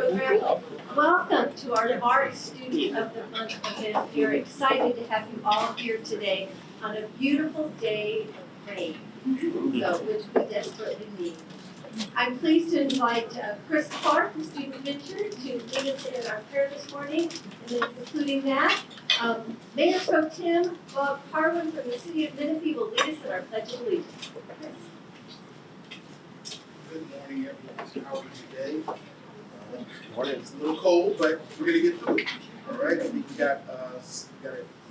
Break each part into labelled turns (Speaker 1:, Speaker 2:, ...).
Speaker 1: program. Welcome to our Art Student of the Month event. We are excited to have you all here today on a beautiful day of rain, which we desperately need. I'm pleased to invite Chris Clark from Student Venture to lead us in our prayer this morning, and then concluding that, Mayor Pro Tem Bob Carlin from the City of Menifee will lead us in our Pledge of Allegiance. Chris.
Speaker 2: Good morning, everyone. How are you today? It's a little cold, but we're going to get through it. All right. I think we got a nice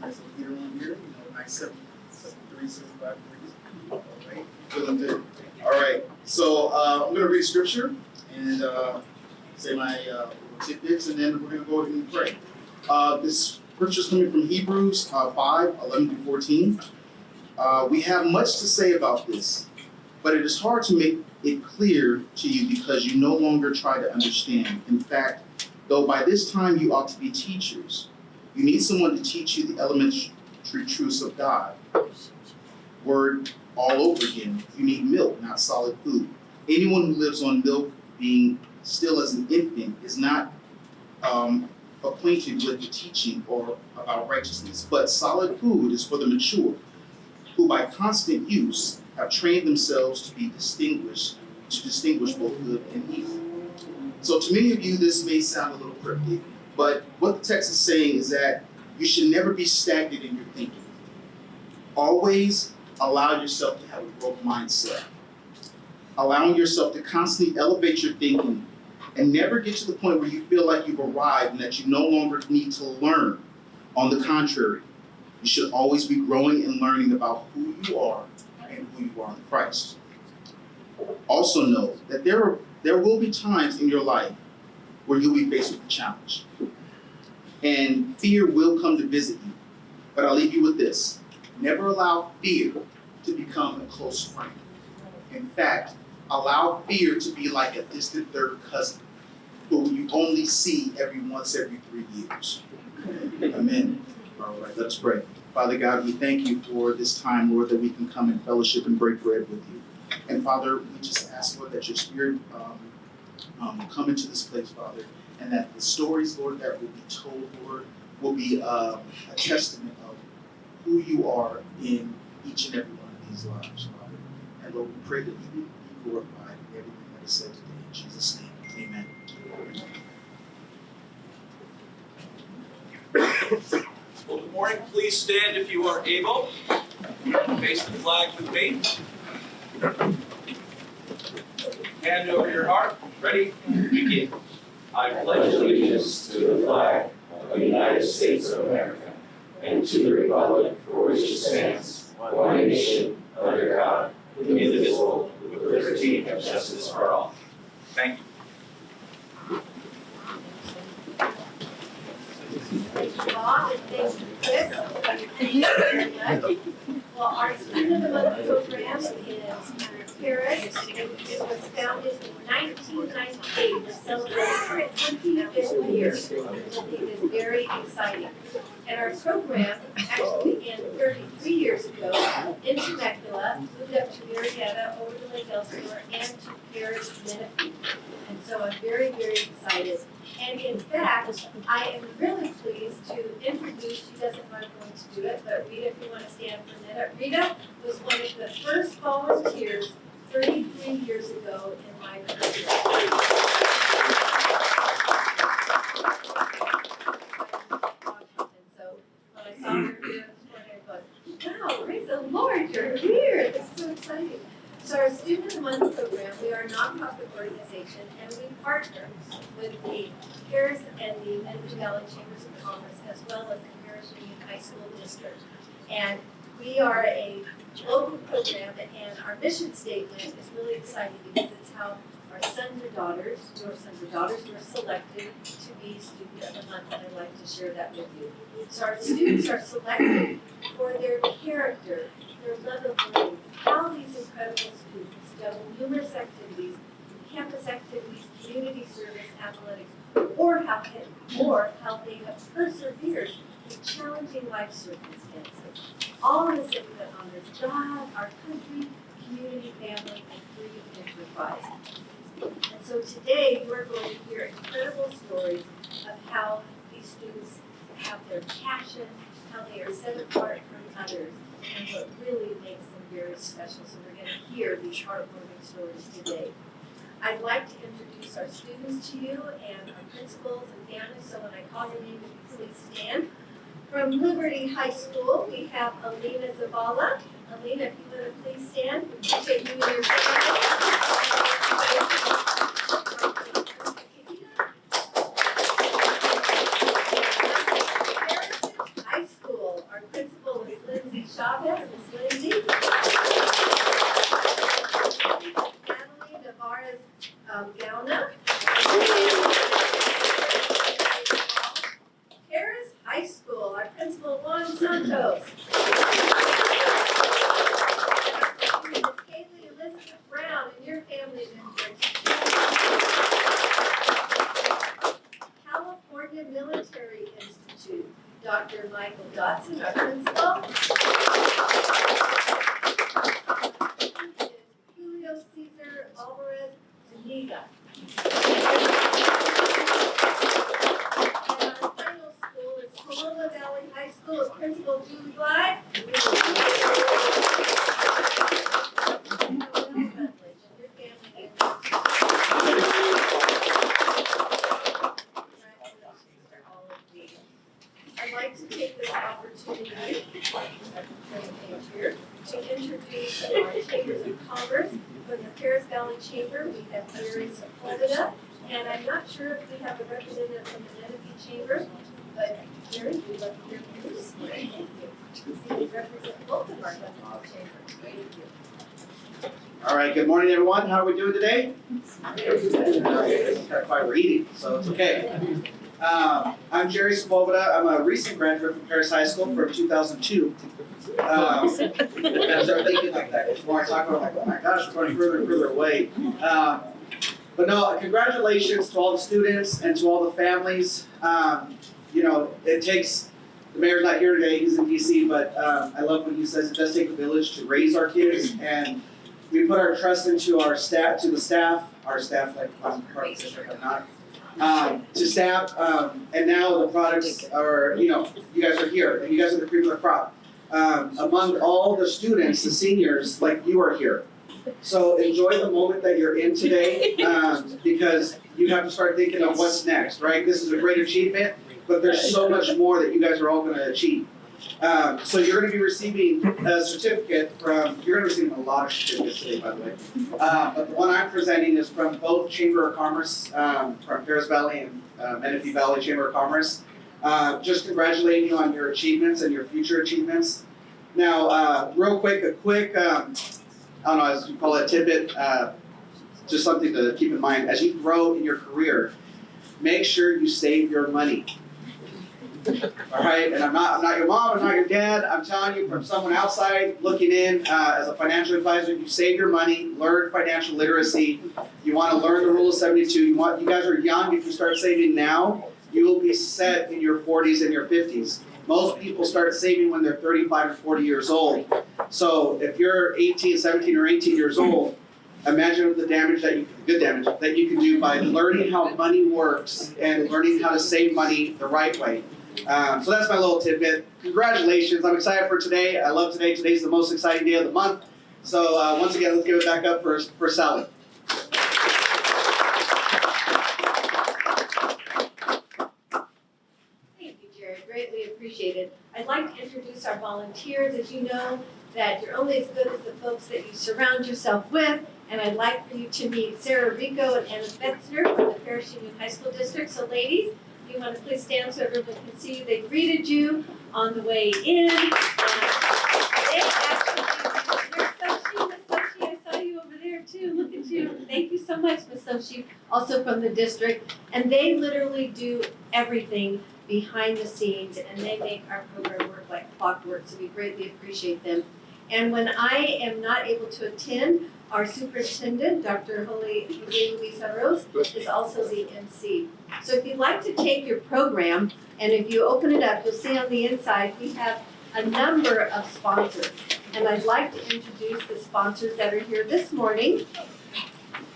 Speaker 2: little heater on here. Nice 73, 75 degrees. All right. Feeling good. All right. So I'm going to read scripture and say my tidbits, and then we're going to go ahead and pray. This scripture is coming from Hebrews 5:11-14. We have much to say about this, but it is hard to make it clear to you because you no longer try to understand. In fact, though by this time you ought to be teachers, you need someone to teach you the elementary truths of God. Word all over again. You need milk, not solid food. Anyone who lives on milk, being still as an infant, is not acquainted with the teaching or about righteousness. But solid food is for the mature, who by constant use have trained themselves to distinguish both good and evil. So to many of you, this may sound a little cryptic, but what the text is saying is that you should never be stagnant in your thinking. Always allow yourself to have a growth mindset. Allowing yourself to constantly elevate your thinking and never get to the point where you feel like you've arrived and that you no longer need to learn. On the contrary, you should always be growing and learning about who you are and who you are in Christ. Also know that there will be times in your life where you'll be faced with a challenge. And fear will come to visit you. But I'll leave you with this. Never allow fear to become a close friend. In fact, allow fear to be like a distant third cousin who you only see every 3 years. Amen. All right, let's pray. Father God, we thank you for this time, Lord, that we can come in fellowship and break bread with you. And Father, we just ask, Lord, that your Spirit come into this place, Father, and that the stories, Lord, that will be told, Lord, will be a testament of who you are in each and every one of these lives, Father. And Lord, we pray that you be glorified in everything that is said today. In Jesus' name, amen.
Speaker 3: Well, good morning. Please stand if you are able. Face the flag with me. Hand over your heart. Ready? Begin. I pledge allegiance to the flag of the United States of America and to the republic for which it stands, one nation, under God, indivisible, with liberty and justice for all. Thank you.
Speaker 1: Thank you, Bob, and thank you, Chris. Thank you very much. Well, our Student of the Month program is Paris. It was founded in 1998 to celebrate its 25th year, which I think is very exciting. And our program actually began 33 years ago in Temecula, moved up to Marietta, over to Lake Elsinore, and to Paris, Menifee. And so I'm very, very excited. And in fact, I am really pleased to introduce, she doesn't know I'm going to do it, but Rita, if you want to stand for a minute. Rita was one of the first volunteers 33 years ago in my career. And so when I saw her here this morning, I thought, wow, praise the Lord, you're here. This is so exciting. So our Student of the Month program, we are a nonprofit organization, and we partner with the Paris and the Menifee Valley Chambers of Commerce, as well as the Paris Union High School District. And we are a local program, and our mission statement is really exciting because it's how our sons or daughters, your sons or daughters, were selected to be Student of the Month, and I'd like to share that with you. So our students are selected for their character, their love of learning, how these incredible students juggle numerous activities, campus activities, community service, athletics, or how they have persevered in challenging life circumstances. All in a city that honors God, our country, community, family, and free enterprise. And so today you are going to hear incredible stories of how these students have their passion, how they are set apart from others, and what really makes them very special. So we're going to hear these heartwarming stories today. I'd like to introduce our students to you and our principals and families, so when I call your name, would you please stand. From Liberty High School, we have Alina Zavala. Alina, if you would please stand, we appreciate you and your family. High School, our principal is Lindsay Chavez. Miss Lindsay. Natalie Navarez Gauna. Harris High School, our principal Juan Santos. Miss Kaylee Elizabeth Brown and your family members. California Military Institute, Dr. Michael Dotson, our principal. Julio Cesar Alvarez Zuniga. And our final school is Corolla Valley High School, Principal Julie Bly. I'd like to take this opportunity to introduce our Chambers of Commerce. From the Paris Valley Chamber, we have Gary Sepulveda, and I'm not sure if we have a representative from the Menifee Chamber, but Gary, we'd love to hear from you this morning. Thank you. You represent both of our Menifee chambers. Thank you.
Speaker 4: All right, good morning, everyone. How are we doing today? Got quite reading, so it's okay. I'm Jerry Sepulveda. I'm a recent graduate from Paris High School from 2002. I started thinking like that. The more I talk about it, I'm like, oh my gosh, it's going further and further away. But no, congratulations to all the students and to all the families. You know, it takes, the mayor's not here today, he's in DC, but I love when he says it does take a village to raise our kids, and we put our trust into our staff, our staff, like I'm part of the district, I'm not, to staff, and now the products are, you know, you guys are here, and you guys are the cream of the crop. Among all the students, the seniors, like you are here. So enjoy the moment that you're in today, because you have to start thinking of what's next, right? This is a great achievement, but there's so much more that you guys are all gonna achieve. So you're gonna be receiving a certificate from, you're gonna be receiving a lot of certificates today, by the way. But the one I'm presenting is from both Chamber of Commerce, from Paris Valley and Menifee Valley Chamber of Commerce. Just congratulating you on your achievements and your future achievements. Now, real quick, I don't know, as you call it, a tidbit, just something to keep in mind. As you grow in your career, make sure you save your money. All right, and I'm not your mom, I'm not your dad. I'm telling you from someone outside looking in as a financial advisor, you save your money, learn financial literacy. You want to learn the rule of 72. You guys are young. If you start saving now, you will be set in your 40s and your 50s. Most people start saving when they're 35 or 40 years old. So if you're 18, 17, or 18 years old, imagine the damage that good damage that you can do by learning how money works and learning how to save money the right way. So that's my little tidbit. Congratulations, I'm excited for today. I love today. Today's the most exciting day of the month. So once again, let's give it back up for Sally.
Speaker 1: Thank you, Jared. Greatly appreciated. I'd like to introduce our volunteers. As you know, that you're only as good as the folks that you surround yourself with. And I'd like for you to meet Sarah Rico and Anna Fetzner from the Paris Union High School District. So ladies, if you want to please stand so everyone can see you. They greeted you on the way in. They actually, Miss Sochi, I saw you over there too. Look at you. Thank you so much, Miss Sochi, also from the district. And they literally do everything behind the scenes, and they make our program work like clockwork, so we greatly appreciate them. And when I am not able to attend, our superintendent, Dr. Jose Luis Arroz, is also the MC. So if you'd like to take your program, and if you open it up, you'll see on the inside, we have a number of sponsors. And I'd like to introduce the sponsors that are here this morning.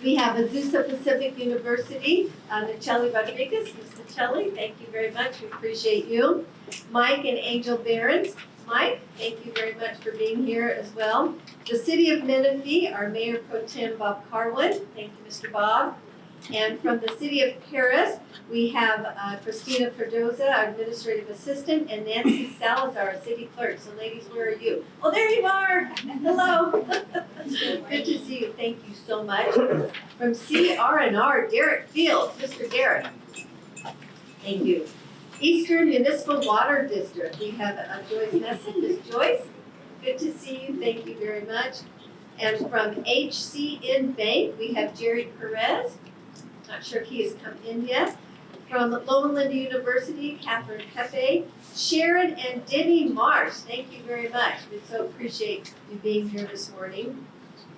Speaker 1: We have Azusa Pacific University, Nacheli Rodriguez. Ms. Nacheli, thank you very much. We appreciate you. Mike and Angel Behrens. Mike, thank you very much for being here as well. The City of Menifee, our Mayor Pro Tem Bob Carwin. Thank you, Mr. Bob. And from the City of Paris, we have Christina Perdoza, our Administrative Assistant, and Nancy Salazar, our City Clerk. So ladies, where are you? Oh, there you are. Hello. Good to see you. Thank you so much. From CR&R, Derek Fields. Mr. Derek. Thank you. Eastern Municipal Water District, we have Joyce Messon. Ms. Joyce, good to see you. Thank you very much. And from HCN Bank, we have Jerry Perez. Not sure if he has come in yet. From Loma Linda University, Catherine Pepe, Sharon and Denny Marsh. Thank you very much. We so appreciate you being here this morning.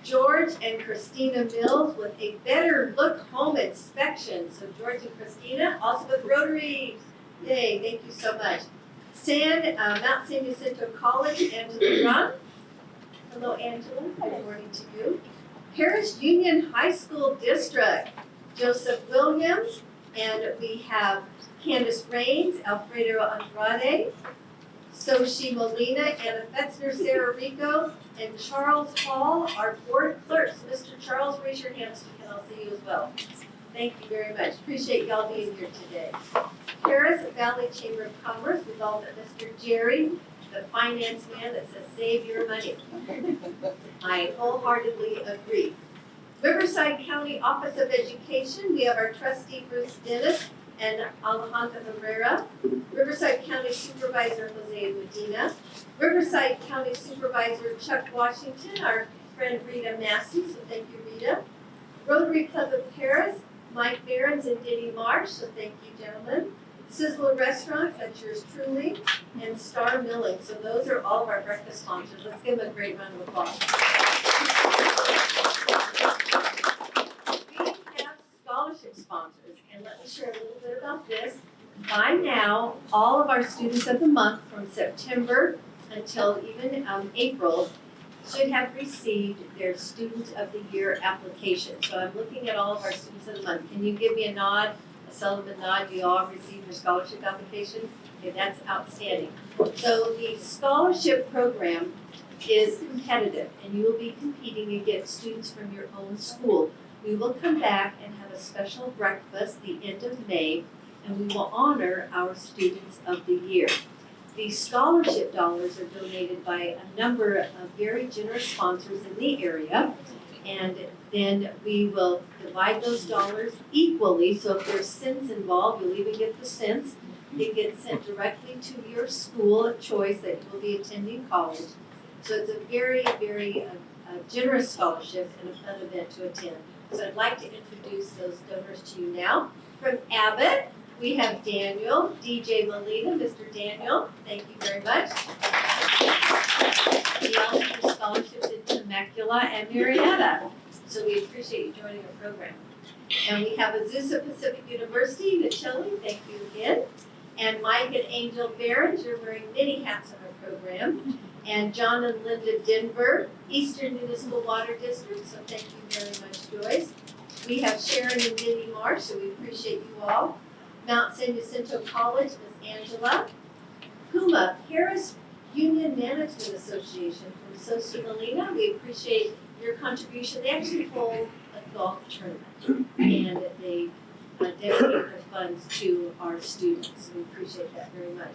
Speaker 1: George and Christina Mills with a Better Look Home inspection. So George and Christina, also with Rotary. Yay, thank you so much. Mount San Jacinto College, Angela Run. Hello, Angela. Good morning to you. Paris Union High School District, Joseph Williams, and we have Candace Raines, Alfredo Andrade, Soshi Molina, Anna Fetzner, Sarah Rico, and Charles Hall, our board clerks. Mr. Charles, raise your hands so we can all see you as well. Thank you very much. Appreciate y'all being here today. Paris Valley Chamber of Commerce, with all but Mr. Jerry, the finance man that says save your money. I wholeheartedly agree. Riverside County Office of Education, we have our trustee Bruce Dennis and Alejandra Herrera. Riverside County Supervisor Jose Medina. Riverside County Supervisor Chuck Washington, our friend Rita Massey, so thank you, Rita. Rotary Club of Paris, Mike Behrens and Denny Marsh, so thank you, gentlemen. Sizzler Restaurants, that's yours truly, and Star Milling. So those are all of our breakfast sponsors. Let's give them a great round of applause. We have scholarship sponsors, and let me share a little bit about this. By now, all of our students of the month from September until even April should have received their Student of the Year application. So I'm looking at all of our students of the month. Can you give me a nod? A Sullivan nod, you all received your scholarship application? Okay, that's outstanding. So the scholarship program is competitive, and you will be competing against students from your own school. We will come back and have a special breakfast the end of May, and we will honor our Students of the Year. These scholarship dollars are donated by a number of very generous sponsors in the area, and then we will divide those dollars equally. So if there's cents involved, you'll even get the cents. They get sent directly to your school of choice that you will be attending college. So it's a very, very generous scholarship and a fun event to attend. So I'd like to introduce those donors to you now. From Abbott, we have Daniel, DJ Molina. Mr. Daniel, thank you very much. We also have scholarships in Temecula and Marietta. So we appreciate you joining our program. And we have Azusa Pacific University, Nacheli, thank you again. And Mike and Angel Behrens, you're wearing many hats on our program. And John and Linda Denver, Eastern Municipal Water District, so thank you very much, Joyce. We have Sharon and Denny Marsh, so we appreciate you all. Mount San Jacinto College, Ms. Angela. Puma, Paris Union Management Association from Sochi Molina, we appreciate your contribution. They actually hold a golf tournament, and they dedicate the funds to our students. We appreciate that very much.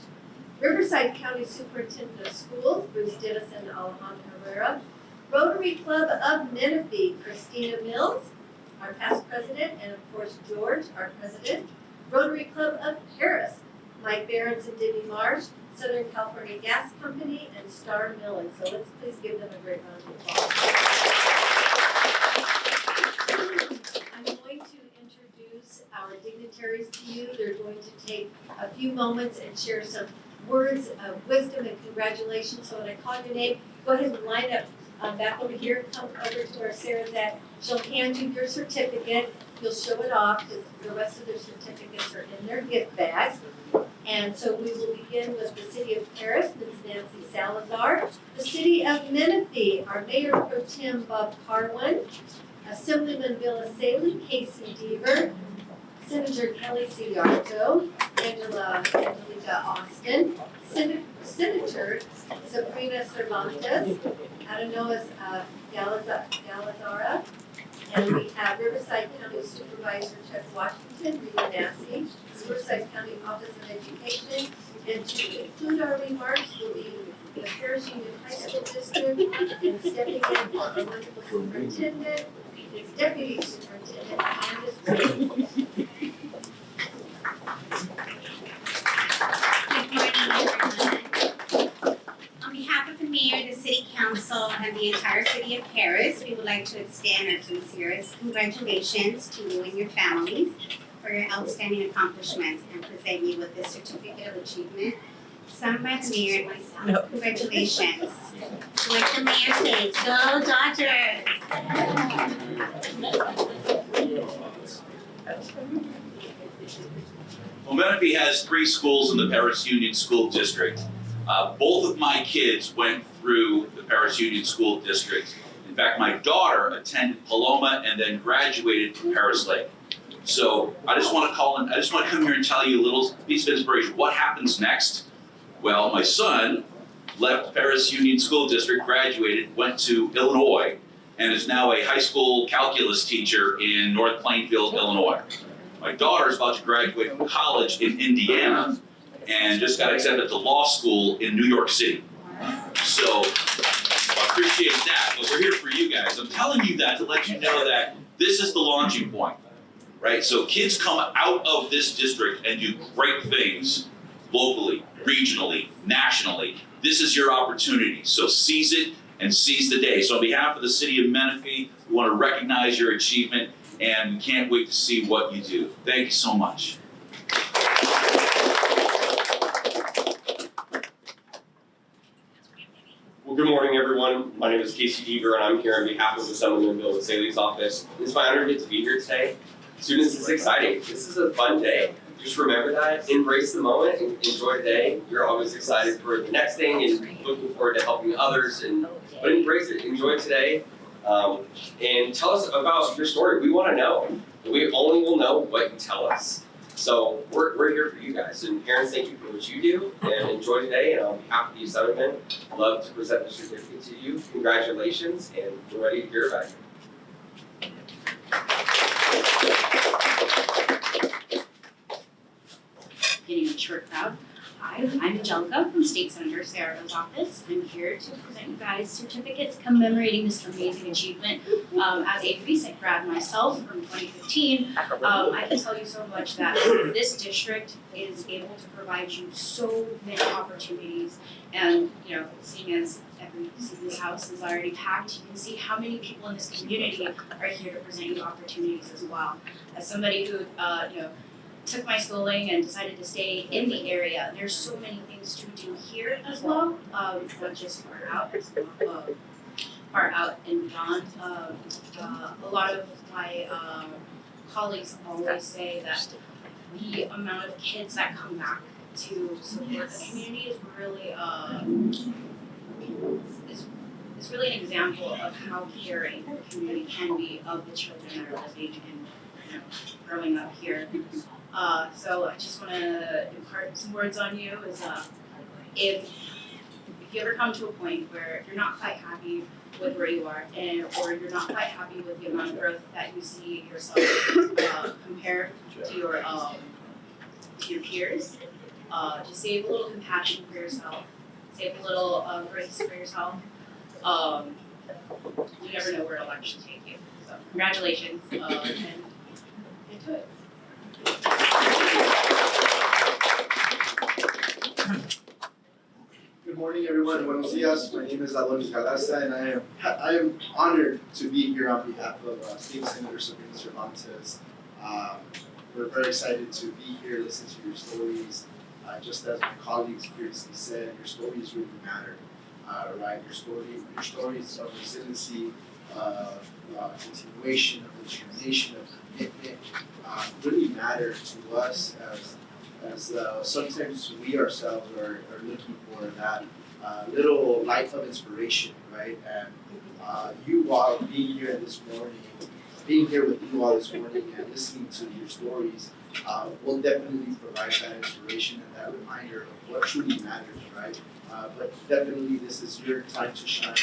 Speaker 1: Riverside County Superintendent of Schools, Bruce Dennis and Alejandra Herrera. Rotary Club of Menifee, Christina Mills, our past president, and of course George, our president. Rotary Club of Paris, Mike Behrens and Denny Marsh, Southern California Gas Company, and Star Milling. So let's please give them a great round of applause. I'm going to introduce our dignitaries to you. They're going to take a few moments and share some words of wisdom and congratulations. So when I call your name, go ahead and line up back over here. Come over to our Sarah Zach. She'll hand you your certificate. You'll show it off because the rest of their certificates are in their gift bags. And so we will begin with the City of Paris, Ms. Nancy Salazar. The City of Menifee, our Mayor Pro Tem Bob Carwin. Assemblyman Bill Saley, Casey Deaver, Senator Kelly Siarto, Angelica Austin, Senator Sabrina Cervantes, Adenoas Galazara, and we have Riverside County Supervisor Chuck Washington, Rita Massey, Riverside County Office of Education, and to conclude our remarks will be the Paris Union High School District, and stepping in for our wonderful superintendent, his deputy superintendent, and his principal.
Speaker 5: Good morning, everyone. On behalf of the mayor, the city council, and the entire city of Paris, we would like to extend our sincerest congratulations to you and your families for your outstanding accomplishments and present you with this certificate of achievement. Signed by the mayor and myself. Congratulations. Like the mayor says, go Dodgers!
Speaker 3: Well, Menifee has 3 schools in the Paris Union School District. Both of my kids went through the Paris Union School District. In fact, my daughter attended Paloma and then graduated from Paris Lake. So I just want to come here and tell you a little piece of inspiration. What happens next? Well, my son left Paris Union School District, graduated, went to Illinois, and is now a high school calculus teacher in North Plainfield, Illinois. My daughter is about to graduate from college in Indiana and just got accepted to law school in New York City. So I appreciate that, but we're here for you guys. I'm telling you that to let you know that this is the launching point, right? So kids come out of this district and do great things locally, regionally, nationally. This is your opportunity, so seize it and seize the day. So on behalf of the city of Menifee, we want to recognize your achievement and we can't wait to see what you do. Thank you so much.
Speaker 6: Well, good morning, everyone. My name is Casey Deaver, and I'm here on behalf of Assemblyman Bill Saley's office. It's my honor to get to be here today. Students, it's exciting. This is a fun day. Just remember that. Embrace the moment and enjoy the day. You're always excited for the next thing and looking forward to helping others. But embrace it. Enjoy today. And tell us about your story. We want to know. We only will know what you tell us. So we're here for you guys. And parents, thank you for what you do. And enjoy today. And on behalf of the Assemblyman, I'd love to present the certificate to you. Congratulations. And we're ready to hear about it.
Speaker 5: Getting a short crowd. Hi, I'm Angelica from State Senator Sarah's office. I'm here to present you guys certificates commemorating this amazing achievement. As a recent grad myself from 2015, I can tell you so much that this district is able to provide you so many opportunities. And seeing as this house is already packed, you can see how many people in this community are here to present you opportunities as well. As somebody who took my schooling and decided to stay in the area, there's so many things to do here as well, not just far out, far out and beyond. A lot of my colleagues always say that the amount of kids that come back to support the community is really is really an example of how caring the community can be of the children that are living and growing up here. So I just want to impart some words on you. If you ever come to a point where you're not quite happy with where you are, or you're not quite happy with the amount of growth that you see yourself compared to your peers, just save a little compassion for yourself, save a little grace for yourself. You never know where it'll actually take you. So congratulations, and get to it.
Speaker 7: Good morning, everyone. Buenos dias. My name is Alonis Galasa, and I am honored to be here on behalf of State Senator Sabrina Cervantes. We're very excited to be here, listen to your stories. Just as my colleagues previously said, your stories really matter, right? Your stories of resiliency, continuation, of determination, of commitment, really matter to us as sometimes we ourselves are looking for that little light of inspiration, right? And you all being here this morning being here with you all this morning and listening to your stories will definitely provide that inspiration and that reminder of what truly matters, right? But definitely this is your time to shine.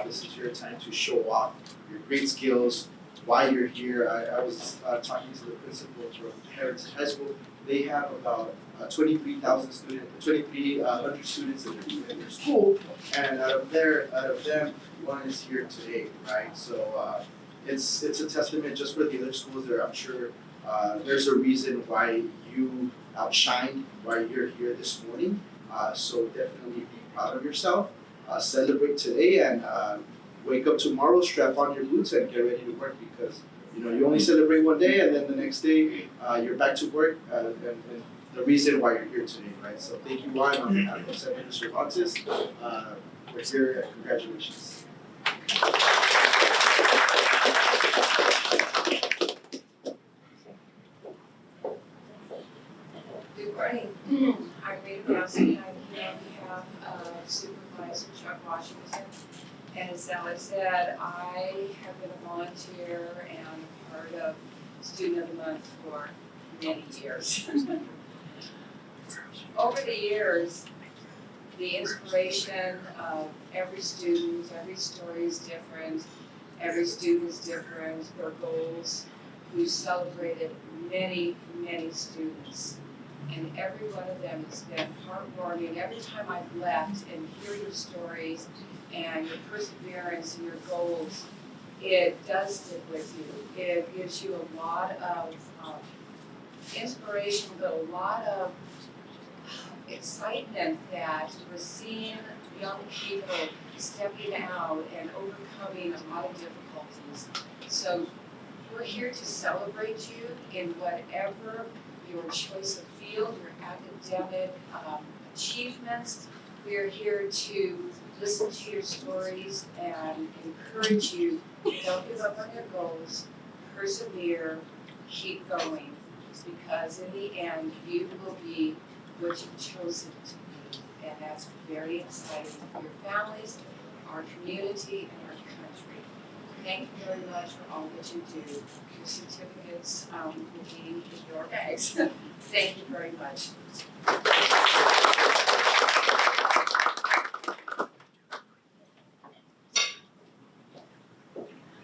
Speaker 7: This is your time to show off your great skills, why you're here. I was talking to the principal from Harris High School. They have about 23,000 students, 2,300 students in their school, and out of them, one is here today, right? So it's a testament just for the other schools there. I'm sure there's a reason why you outshined, why you're here this morning. So definitely be proud of yourself. Celebrate today and wake up tomorrow, strap on your boots, and get ready to work because you only celebrate one day, and then the next day you're back to work. And the reason why you're here today, right? So thank you, Juan, on behalf of Senator Cervantes. We're here. Congratulations.
Speaker 8: Good morning. I'm Rita Dowson. I'm here on behalf of Supervisor Chuck Washington. As Alex said, I have been a volunteer and part of Student of the Month for many years. Over the years, the inspiration of every student, every story is different, every student is different, their goals. We've celebrated many, many students. And every one of them has been heartwarming. Every time I've left and hear your stories and your perseverance and your goals, it does stick with you. It gives you a lot of inspiration, but a lot of excitement that we're seeing young people stepping out and overcoming a lot of difficulties. So we're here to celebrate you in whatever your choice of field, your academic achievements. We are here to listen to your stories and encourage you. Don't give up on your goals, persevere, keep going, because in the end, you will be what you've chosen to be, and that's very exciting for your families, our community, and our country. Thank you very much for all that you do. Your certificates will be in your bags. Thank you very much.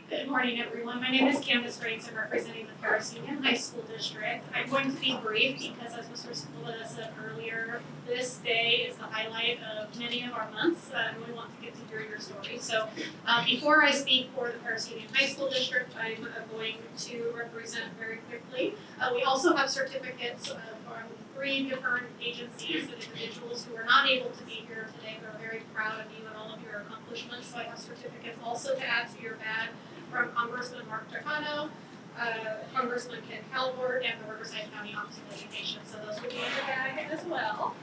Speaker 9: Good morning, everyone. My name is Candace Graves. I'm representing the Paris Union High School District. I'm going to be brief because, as Mr. Spilota said earlier, this day is the highlight of many of our months, and we want to get to hear your story. So before I speak for the Paris Union High School District, I'm going to represent very quickly. We also have certificates from 3 different agencies and individuals who are not able to be here today. They're very proud of you and all of your accomplishments. So I have certificates also to add to your bag from Congressman Mark Takano, Congressman Ken Calvert, and the Riverside County Office of Education. So those will be in your bag as well.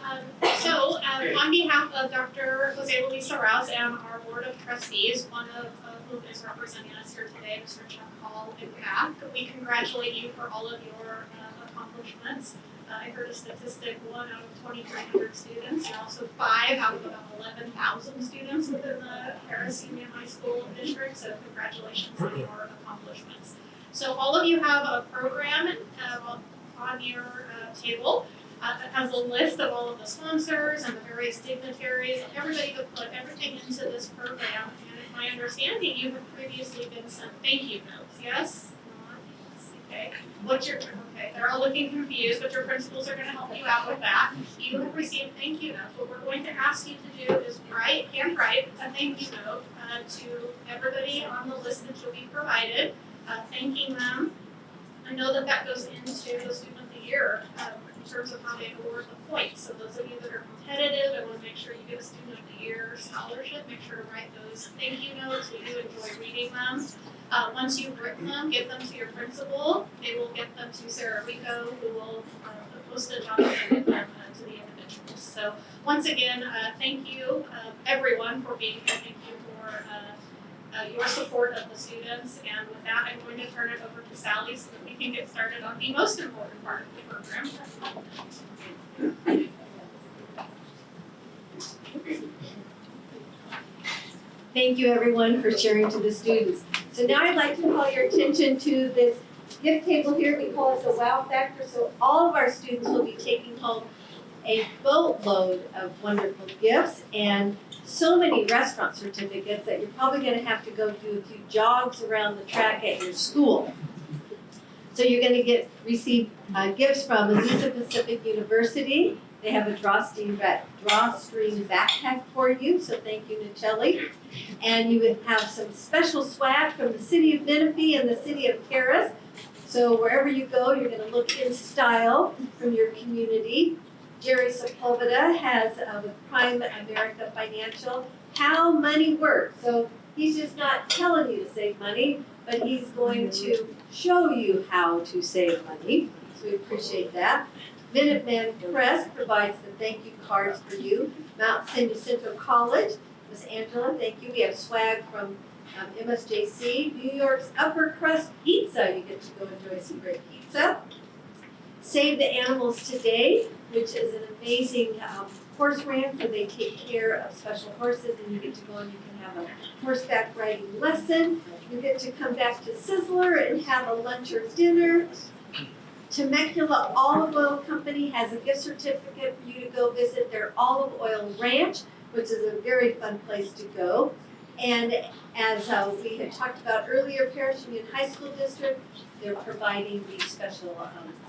Speaker 9: On behalf of Dr. Jose Luis Arraz and our Board of Trustees, one of whom is representing us here today, Mr. Chuck Hall and PAC, we congratulate you for all of your accomplishments. I heard a statistic, 1 out of 2,300 students, and also 5 out of about 11,000 students within the Paris Union High School District, so congratulations on your accomplishments. So all of you have a program on your table that has a list of all of the sponsors and the various dignitaries, and everybody could put everything into this program, and it's my understanding you have previously been sent thank you notes, yes? Okay. They're all looking confused, but your principals are going to help you out with that. You have received thank you notes. What we're going to ask you to do is handwrite a thank you note to everybody on the list that you'll be provided, thanking them. I know that goes into the Student of the Year in terms of how they award the points. So those of you that are competitive and want to make sure you get a Student of the Year scholarship, make sure to write those thank you notes. We do enjoy reading them. Once you've written them, give them to your principal. They will get them to Sarah Rico, who will post it on them to the individuals. So once again, thank you everyone for being here. Thank you for your support of the students. And with that, I'm going to turn it over to Sally so that we can get started on the most important part of the program.
Speaker 1: Thank you everyone for sharing to the students. So now I'd like to call your attention to this gift table here. We call it the wow factor. So all of our students will be taking home a boatload of wonderful gifts and so many restaurant certificates that you're probably going to have to go do a few jogs around the track at your school. So you're going to receive gifts from Azusa Pacific University. They have a drawstring backpack for you, so thank you, Nicelli. And you would have some special swag from the city of Menifee and the city of Paris. So wherever you go, you're going to look in style from your community. Jerry Sepulveda has, with Prime America Financial, How Money Works. So he's just not telling you to save money, but he's going to show you how to save money. So we appreciate that. Minuteman Press provides the thank you cards for you. Mount San Jacinto College, Miss Angela, thank you. We have swag from MSJC. New York's Upper Crust Pizza, you get to go enjoy some great pizza. Save the Animals Today, which is an amazing horse ranch where they take care of special horses, and you get to go and you can have a horseback riding lesson. You get to come back to Sizzler and have a lunch or dinner. Temecula Olive Oil Company has a gift certificate for you to go visit their olive oil ranch, which is a very fun place to go. And as we had talked about earlier, Parrish Union High School District, they're providing these special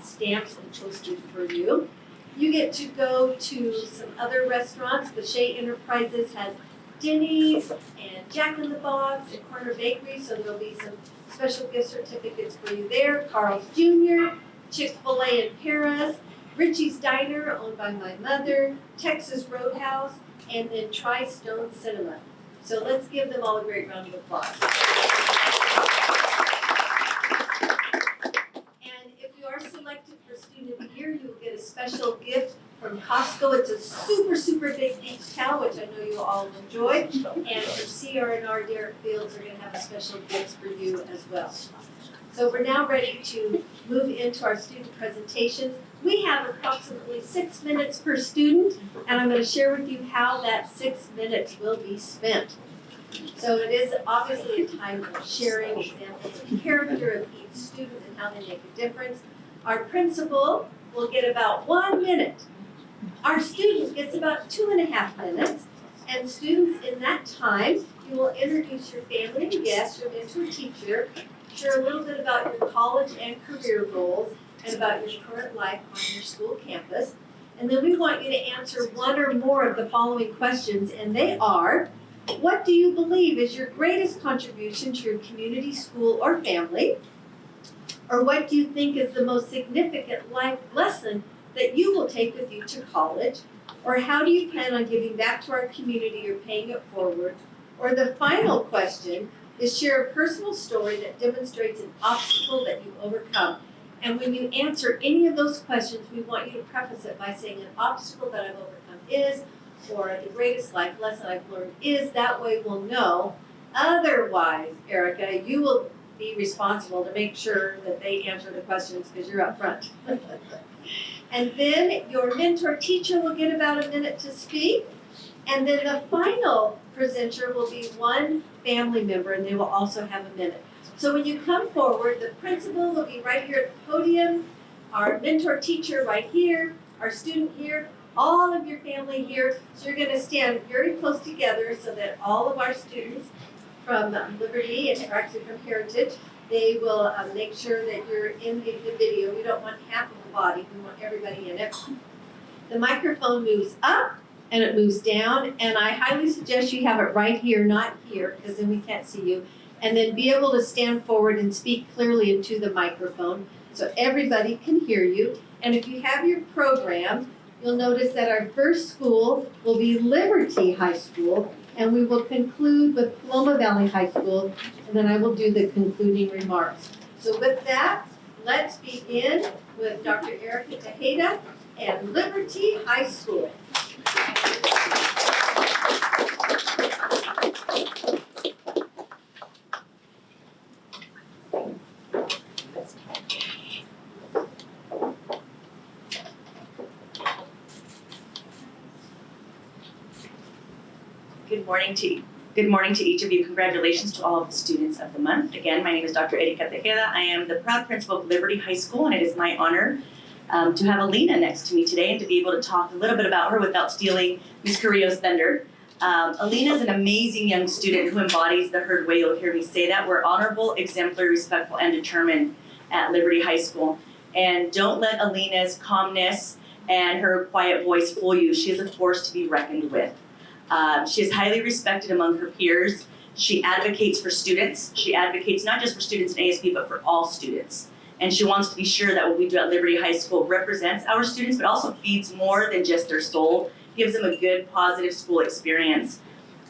Speaker 1: stamps and postage for you. You get to go to some other restaurants. The Shea Enterprises has Denny's and Jack in the Box and Corner Bakery, so there'll be some special gift certificates for you there. Carl's Jr., Chick-fil-A in Paris, Richie's Diner, owned by my mother, Texas Roadhouse, and then Tri-Stone Cinema. So let's give them all a great round of applause. And if you are selected for Student of the Year, you will get a special gift from Costco. It's a super, super big beach towel, which I know you all enjoy. And for CR&R, Derek Fields are going to have a special gift for you as well. So we're now ready to move into our student presentations. We have approximately 6 minutes per student, and I'm going to share with you how that 6 minutes will be spent. So it is obviously a time of sharing examples of character of each student and how they make a difference. Our principal will get about 1 minute. Our student gets about 2.5 minutes, and students in that time, you will introduce your family and guests, your mentor teacher, share a little bit about your college and career goals and about your current life on your school campus. And then we want you to answer one or more of the following questions, and they are, what do you believe is your greatest contribution to your community, school, or family? Or what do you think is the most significant life lesson that you will take with you to college? Or how do you plan on giving back to our community or paying it forward? Or the final question is share a personal story that demonstrates an obstacle that you've overcome. And when you answer any of those questions, we want you to preface it by saying an obstacle that I've overcome is, or the greatest life lesson I've learned is. That way we'll know. Otherwise, Erica, you will be responsible to make sure that they answer the questions because you're up front. And then your mentor teacher will get about 1 minute to speak. And then the final presenter will be one family member, and they will also have 1 minute. So when you come forward, the principal will be right here at the podium, our mentor teacher right here, our student here, all of your family here. So you're going to stand very close together so that all of our students from Liberty and actually from Heritage, they will make sure that you're in the video. We don't want half of the body, we want everybody in it. The microphone moves up and it moves down, and I highly suggest you have it right here, not here, because then we can't see you. And then be able to stand forward and speak clearly into the microphone so everybody can hear you. And if you have your program, you'll notice that our first school will be Liberty High School, and we will conclude with Paloma Valley High School, and then I will do the concluding remarks. So with that, let's begin with Dr. Erica Tejeda and Liberty High School.
Speaker 10: Good morning to Good morning to each of you. Congratulations to all of the students of the month. Again, my name is Dr. Erika Tejeda. I am the proud principal of Liberty High School, and it is my honor to have Alina next to me today and to be able to talk a little bit about her without stealing Ms. Carrillo's thunder. Alina is an amazing young student who embodies the Herd way. You'll hear me say that. We're honorable, exemplary, respectful, and determined at Liberty High School. And don't let Alina's calmness and her quiet voice fool you. She is a force to be reckoned with. She is highly respected among her peers. She advocates for students. She advocates not just for students in ASB, but for all students. And she wants to be sure that what we do at Liberty High School represents our students, but also feeds more than just their soul, gives them a good, positive school experience.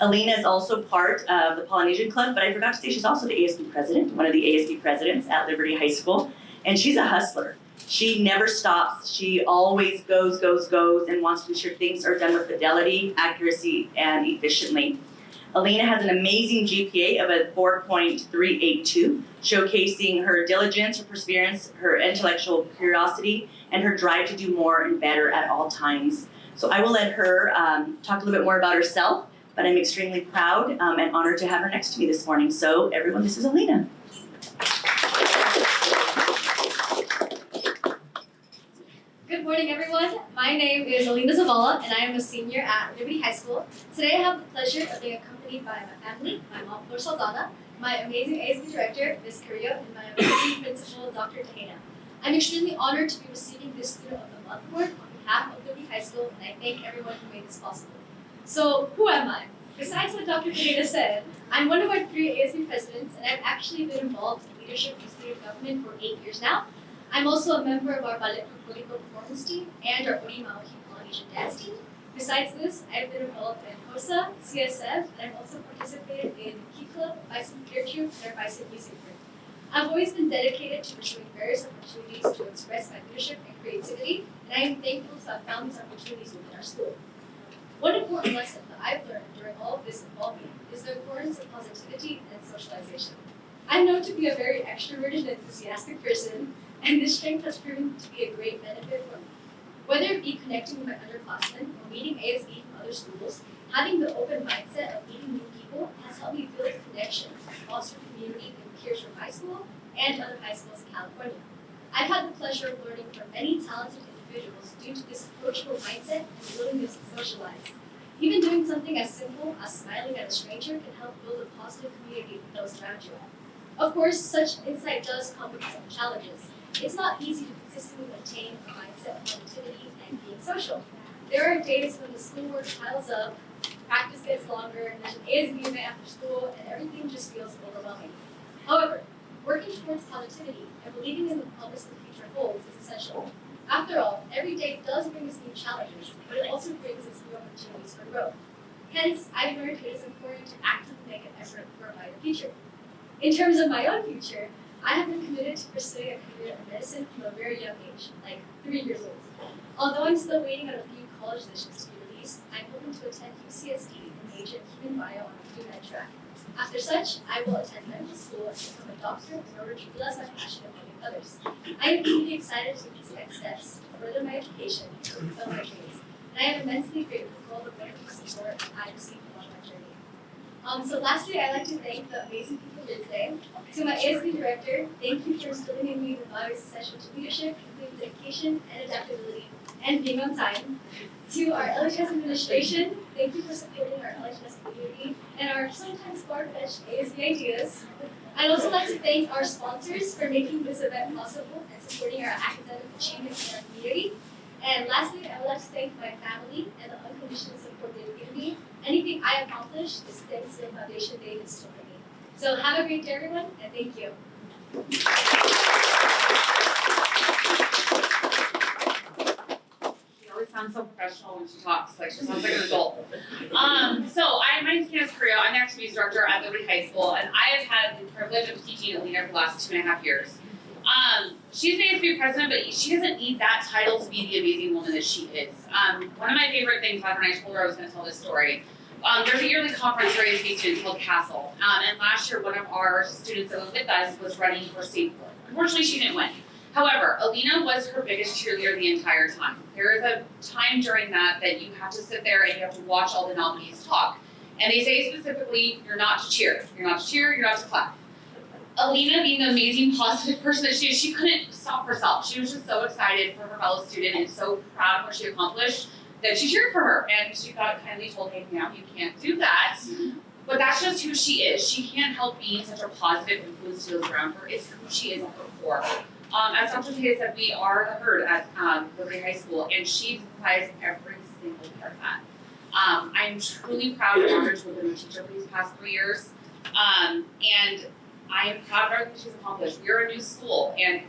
Speaker 10: Alina is also part of the Polynesian Club, but I forgot to say she's also the ASB president, one of the ASB presidents at Liberty High School. And she's a hustler. She never stops. She always goes, and wants to be sure things are done with fidelity, accuracy, and efficiently. Alina has an amazing GPA of a 4.382, showcasing her diligence, her perseverance, her intellectual curiosity, and her drive to do more and better at all times. So I will let her talk a little bit more about herself, but I'm extremely proud and honored to have her next to me this morning. So everyone, this is Alina.
Speaker 11: Good morning, everyone. My name is Alina Zavala, and I am a senior at Liberty High School. Today I have the pleasure of being accompanied by my family, my mom, Flor Saldana, my amazing ASB director, Ms. Carrillo, and my amazing principal, Dr. Tejeda. I'm extremely honored to be receiving this Student of the Month award on behalf of Liberty High School, and I thank everyone who made this possible. So, who am I? Besides what Dr. Tejeda said, I'm one of our 3 ASB presidents, and I've actually been involved in leadership in student government for 8 years now. I'm also a member of our Ballet Political Performance team and our Orimauhi Polynesian dance team. Besides this, I've been involved in PUHSD, CSF, and I've also participated in Key Club, Bison Peer Troop, and our Bison Music Group. I've always been dedicated to pursuing various opportunities to express my leadership and creativity, and I am thankful to have found these opportunities within our school. One important lesson that I've learned during all of this involvement is the importance of positivity and socialization. I'm known to be a very extroverted and enthusiastic person, and this strength has proven to be a great benefit for me. Whether it be connecting with my underclassmen or meeting ASB from other schools, having the open mindset of meeting new people has helped me build connections and foster community with peers from my school and other high schools in California. I've had the pleasure of learning from many talented individuals due to this approachable mindset and willingness to socialize. Even doing something as simple as smiling at a stranger can help build a positive community with those around you. Of course, such insight does come with some challenges. It's not easy to consistently maintain a mindset of positivity and being social. There are days when the schoolwork piles up, practice gets longer, and there's an ASB event after school, and everything just feels overwhelming. However, working towards positivity and believing in the promise the future holds is essential. After all, every day does bring us new challenges, but it also brings us new opportunities for growth. Hence, I've learned it is important to actively make an effort for a brighter future. In terms of my own future, I have been committed to pursuing a career in medicine from a very young age, like 3 years old. Although I'm still waiting on a few college admissions to be released, I'm hoping to attend PUHSD and major in human bio on a pre-med track. After such, I will attend medical school and become a doctor in order to realize my passion of helping others. I am truly excited to take these next steps to further my education and to fulfill my dreams. And I am immensely grateful for all the wonderful support I received along my journey. So lastly, I'd like to thank the amazing people here today. To my ASB director, thank you for instilling in me the values essential to leadership, including dedication and adaptability, and being on time. To our LHS administration, thank you for supporting our LHS community and our sometimes far-fetched ASB ideas. I'd also like to thank our sponsors for making this event possible and supporting our academic achievements in our community. And lastly, I would like to thank my family and the unconditional support they've given me. Anything I accomplish is thanks to the foundation they've instilled in me. So have a great day, everyone, and thank you.
Speaker 12: She always sounds so professional when she talks, like she sounds like an adult. My name is Candace Carrillo. I'm the activities director at Liberty High School, and I have had the privilege of teaching Alina for the last 2.5 years. She's the ASB president, but she doesn't need that title to be the amazing woman that she is. One of my favorite things, when I told her I was going to tell this story, there's a yearly conference for ASB students called Castle, and last year one of our students that was with us was running for state board. Unfortunately, she didn't win. However, Alina was her biggest cheerleader the entire time. There is a time during that you have to sit there and you have to watch all the nominees talk. And they say specifically, you're not to cheer, you're not to cheer, you're not to clap. Alina, being the amazing, positive person that she is, she couldn't stop herself. She was just so excited for her fellow student and so proud of what she accomplished that she cheered for her. And she got kindly told, hey, now you can't do that. But that's just who she is. She can't help being such a positive influence to those around her. It's who she is at her core. As Dr. Tate said, we are the herd at Liberty High School, and she exemplifies every single part of that. I'm truly proud and honored to have been a teacher for these past 3 years. And I am proud of everything she's accomplished. We are a new school, and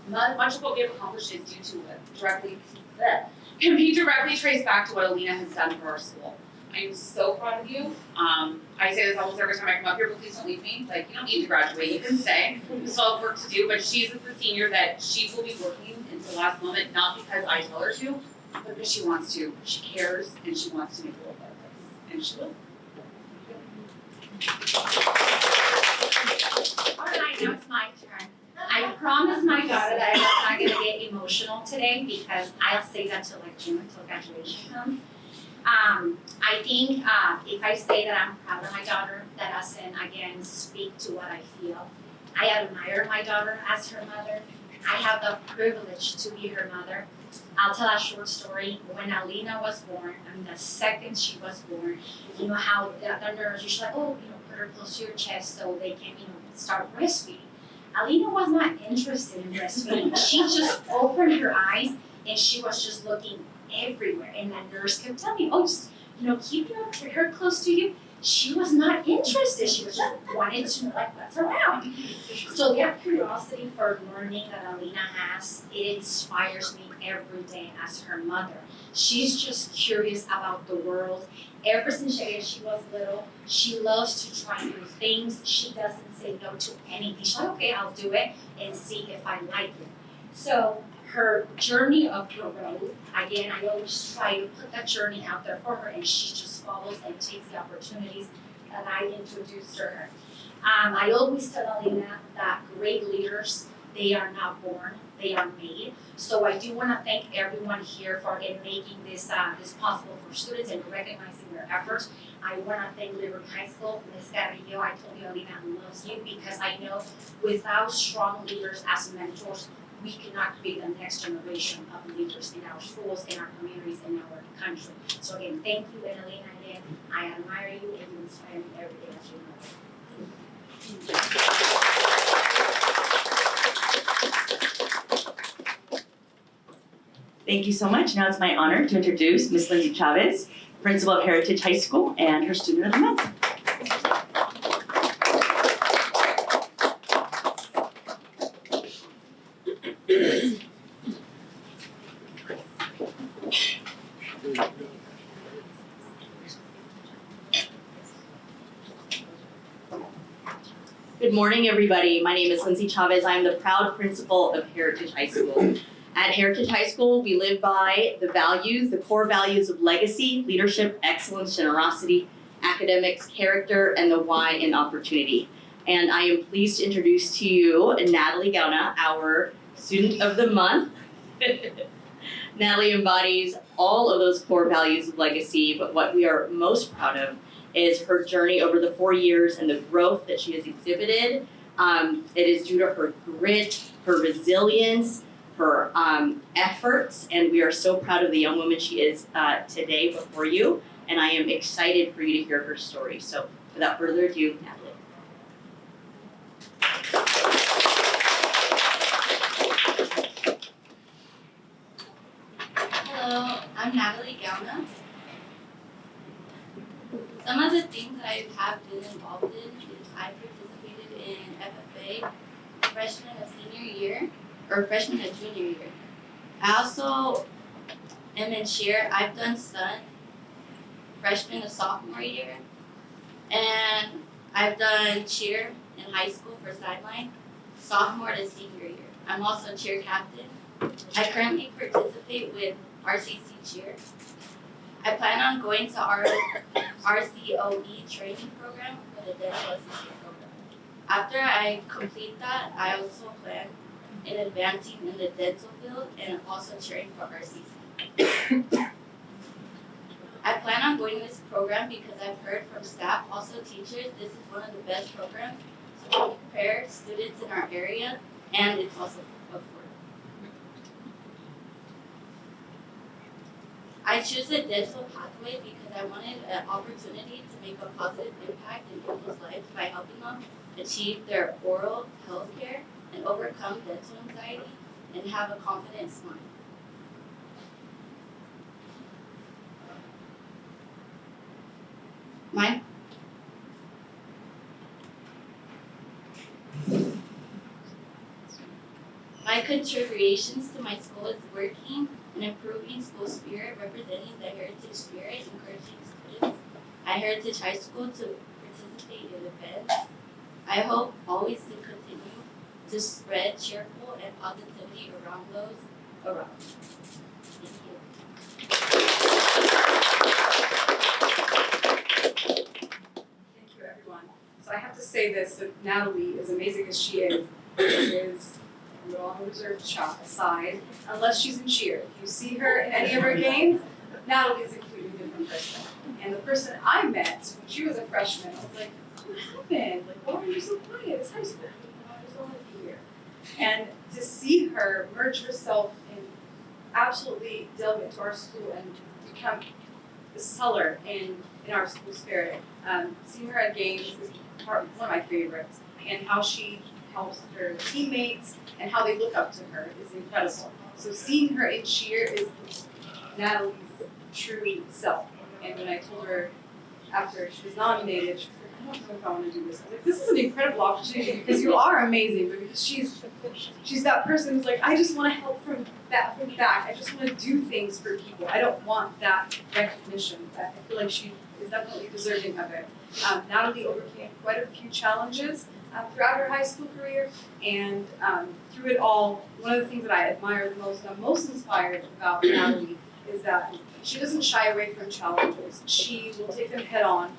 Speaker 12: not much of what we have accomplished is due to it can be directly traced back to what Alina has done for our school. I am so proud of you. I say this almost every time I come up here, but please don't leave me. Like, you don't need to graduate, you can stay. We still have work to do, but she's the senior that she will be working until the last moment, not because I tell her to, but because she wants to. She cares, and she wants to make the world a better place, and she will.
Speaker 5: Alright, now it's my turn. I promised my daughter that I was not gonna get emotional today because I'll say that till like June, until graduation comes. I think if I say that I'm proud of my daughter, that doesn't again speak to what I feel. I admire my daughter as her mother. I have the privilege to be her mother. I'll tell a short story. When Alina was born, the second she was born, you know how the nurse usually like, oh, put her close to your chest so they can, start breastfeeding. Alina was not interested in breastfeeding. She just opened her eyes and she was just looking everywhere. And that nurse kept telling me, oh, just, keep her close to you. She was not interested. She was just wanted to know what's around. So that curiosity for learning that Alina has, it inspires me every day as her mother. She's just curious about the world. Ever since she was little, she loves to try new things. She doesn't say no to anything. She's like, okay, I'll do it and see if I like it. So her journey of growth, again, I always try to put that journey out there for her, and she just follows and takes the opportunities that I introduced to her. I always tell Alina that great leaders, they are not born, they are made. So I do want to thank everyone here for making this possible for students and recognizing their efforts. I want to thank Liberty High School, Ms. Carrillo. I told you Alina loves you because I know without strong leaders as mentors, we cannot create the next generation of leaders in our schools, in our communities, in our country. So again, thank you, and Alina, again, I admire you and you inspire me every day as your mother.
Speaker 10: Thank you so much. Now it's my honor to introduce Ms. Lindsay Chavez, principal of Heritage High School, and her student of the month. Good morning, everybody. My name is Lindsay Chavez. I am the proud principal of Heritage High School. At Heritage High School, we live by the values, the core values of legacy, leadership, excellence, generosity, academics, character, and the why in opportunity. And I am pleased to introduce to you Natalie Gauna, our student of the month. Natalie embodies all of those core values of legacy, but what we are most proud of is her journey over the 4 years and the growth that she has exhibited. It is due to her grit, her resilience, her efforts, and we are so proud of the young woman she is today before you, and I am excited for you to hear her story. So without further ado, Natalie.
Speaker 11: Hello, I'm Natalie Gauna. Some of the things I have been involved in is I participated in FFA freshman and senior year, or freshman and junior year. I also am in cheer. I've done Sun freshman and sophomore year, and I've done cheer in high school for sideline, sophomore to senior year. I'm also a cheer captain. I currently participate with RCC cheer. I plan on going to our RCOE training program for the dental assistant program. After I complete that, I also plan in advancing in the dental field and also cheering for RCC.
Speaker 5: I plan on going to this program because I've heard from staff, also teachers, this is one of the best programs to prepare students in our area, and it's also affordable. I choose the dental pathway because I wanted an opportunity to make a positive impact in people's lives by helping them achieve their oral health care and overcome dental anxiety and have a confident smile. My contributions to my school is working and improving school spirit, representing the heritage spirit, encouraging students at Heritage High School to participate in events. I hope always to continue to spread cheerful and positivity around those around me. Thank you.
Speaker 13: Thank you, everyone. So I have to say this, that Natalie, as amazing as she is a little on the reserve shot aside, unless she's in cheer. If you see her in any of her games, Natalie is a completely different person. And the person I met when she was a freshman, I was like, what happened? Like, why are you so quiet? It's high school. I just don't want to be here. And to see her merge herself and absolutely delve into our school and become the seller in our school spirit. Seeing her at games is one of my favorites, and how she helps her teammates and how they look up to her is incredible. So seeing her in cheer is Natalie's true self. And when I told her after she was nominated, she was like, I don't know if I want to do this. I was like, this is an incredible opportunity because you are amazing, but because she's that person who's like, I just want to help from back. I just want to do things for people. I don't want that recognition. I feel like she is definitely deserving of it. Natalie overcame quite a few challenges throughout her high school career, and through it all, one of the things that I admire the most, and I'm most inspired about Natalie, is that she doesn't shy away from challenges. She will take them head on.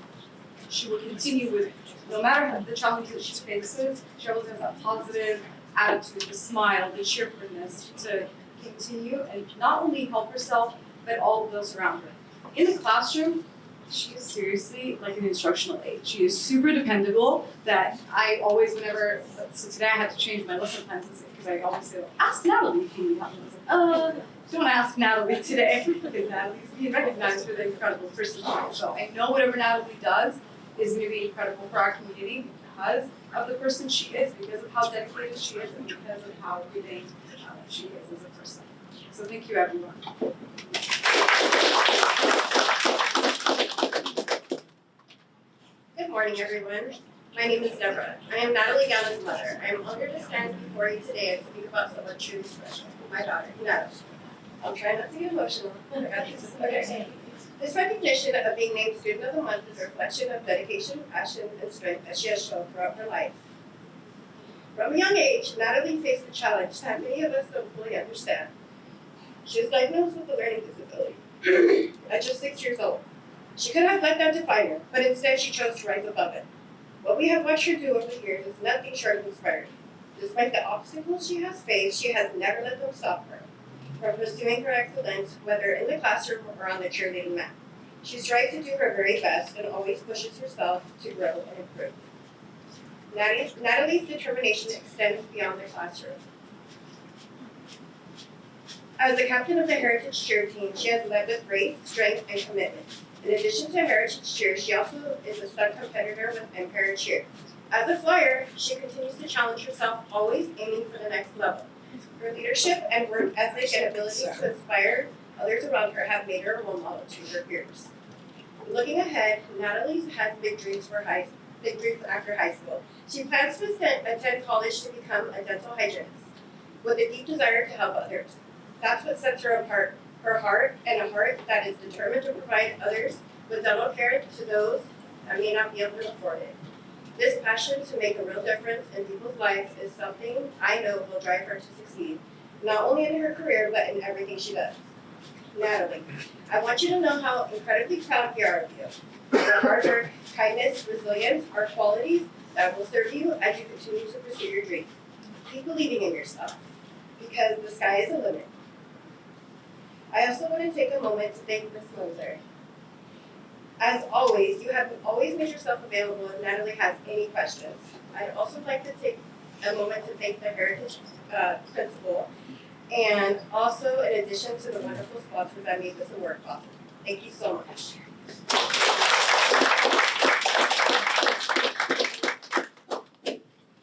Speaker 13: She will continue with, no matter the challenges that she faces, she always has that positive attitude, the smile, the cheerfulness to continue and not only help herself, but all of those around her. In the classroom, she is seriously like an instructional aide. She is super dependable that I always, so today I had to change my lesson plans because I always say, ask Natalie, can you help me? I was like, don't want to ask Natalie today because Natalie's being recognized for the incredible person. So I know whatever Natalie does is going to be incredible for our community because of the person she is, because of how dedicated she is, and because of how giving she is as a person. So thank you, everyone.
Speaker 1: Good morning, everyone. My name is Deborah. I am Natalie Gallon's mother. I am honored to stand before you today and speak about someone truly special, my daughter, Natalie. I'll try not to get emotional. I got this. Okay. This recognition of being named Student of the Month is a reflection of dedication, passion, and strength that she has shown throughout her life. From a young age, Natalie faced a challenge that many of us don't fully understand. She was diagnosed with a learning disability at just 6 years old. She could have let that define her, but instead she chose to rise above it. What we have watched her do over the years is nothing short of inspiring. Despite the obstacles she has faced, she has never let them stop her from pursuing her excellence, whether in the classroom or on the cheerleading mat. She strives to do her very best and always pushes herself to grow and improve. Natalie's determination extends beyond the classroom. As the captain of the Heritage Cheer team, she has led with grace, strength, and commitment. In addition to Heritage Cheer, she also is a stud competitor with Empire Cheer. As a flyer, she continues to challenge herself, always aiming for the next level. Her leadership and work ethic and ability to inspire others around her have made her a role model to her peers. Looking ahead, Natalie has big dreams after high school. She plans to attend college to become a dental hygienist with a deep desire to help others. That's what sets her apart, her heart, and a heart that is determined to provide others with dental care to those that may not be able to afford it. This passion to make a real difference in people's lives is something I know will drive her to succeed, not only in her career, but in everything she does. Natalie, I want you to know how incredibly proud we are of you. Your hard work, kindness, resilience are qualities that will serve you as you continue to pursue your dreams. Keep believing in yourself, because the sky is the limit. I also want to take a moment to thank Ms. Moser.
Speaker 14: As always, you have always made yourself available if Natalie has any questions. I'd also like to take a moment to thank the Heritage Principal, and also in addition to the wonderful sponsors that made this award possible. Thank you so much.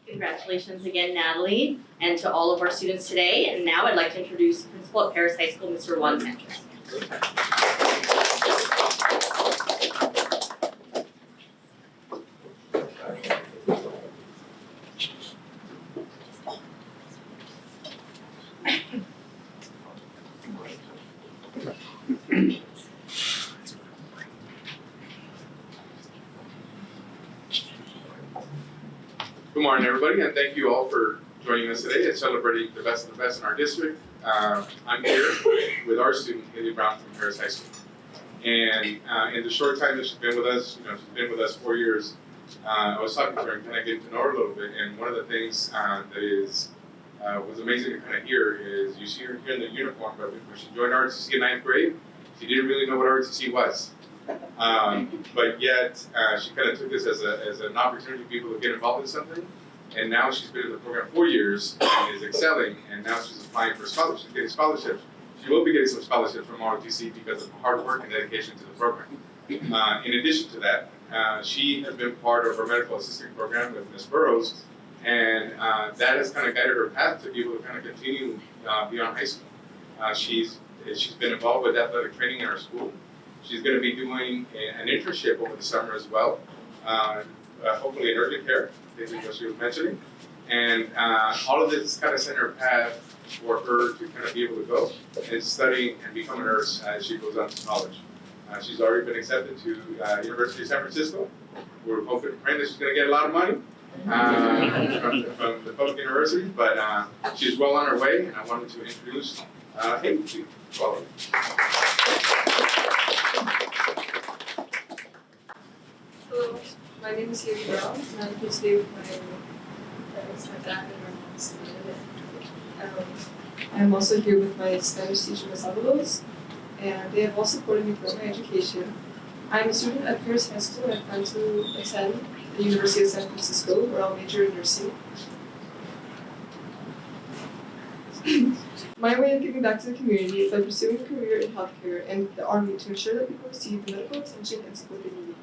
Speaker 10: Congratulations again, Natalie, and to all of our students today. And now I'd like to introduce Principal at Paris High School, Mr. Juan Sanchez.
Speaker 15: Good morning, everybody, and thank you all for joining us today and celebrating the best of the best in our district. I'm here with our student, Haley Brown from Paris High School. And in the short time that she's been with us, she's been with us 4 years, I was talking to her and kind of getting to know her a little bit. And one of the things that was amazing to kind of hear is you see her here in the uniform, but when she joined ROTC in 9th grade, she didn't really know what ROTC was. But yet, she kind of took this as an opportunity for people to get involved in something. And now she's been in the program 4 years and is excelling, and now she's applying for scholarships, getting scholarships. She will be getting some scholarships from ROTC because of hard work and dedication to the program. In addition to that, she has been part of our medical assisting program with Ms. Burrows, and that has kind of guided her path to be able to kind of continue beyond high school. She's been involved with athletic training in our school. She's going to be doing an internship over the summer as well, hopefully in urgent care, as she was mentioning. And all of this kind of set her path for her to kind of be able to go and study and become a nurse as she goes on to college. She's already been accepted to University of San Francisco. We're hoping and praying that she's going to get a lot of money from the public university, but she's well on her way, and I wanted to introduce Haley to you. Welcome.
Speaker 13: Hello, my name is Haley Brown, and I'm here today with my parents, my dad, and my mom. I'm also here with my Spanish teacher, Ms. Avalos, and they have all supported me throughout my education. I'm a student at Paris High School, and I plan to attend the University of San Francisco, where I'll major in nursing. My way of giving back to the community is by pursuing a career in healthcare and the Army to ensure that people receive the medical attention and support they need.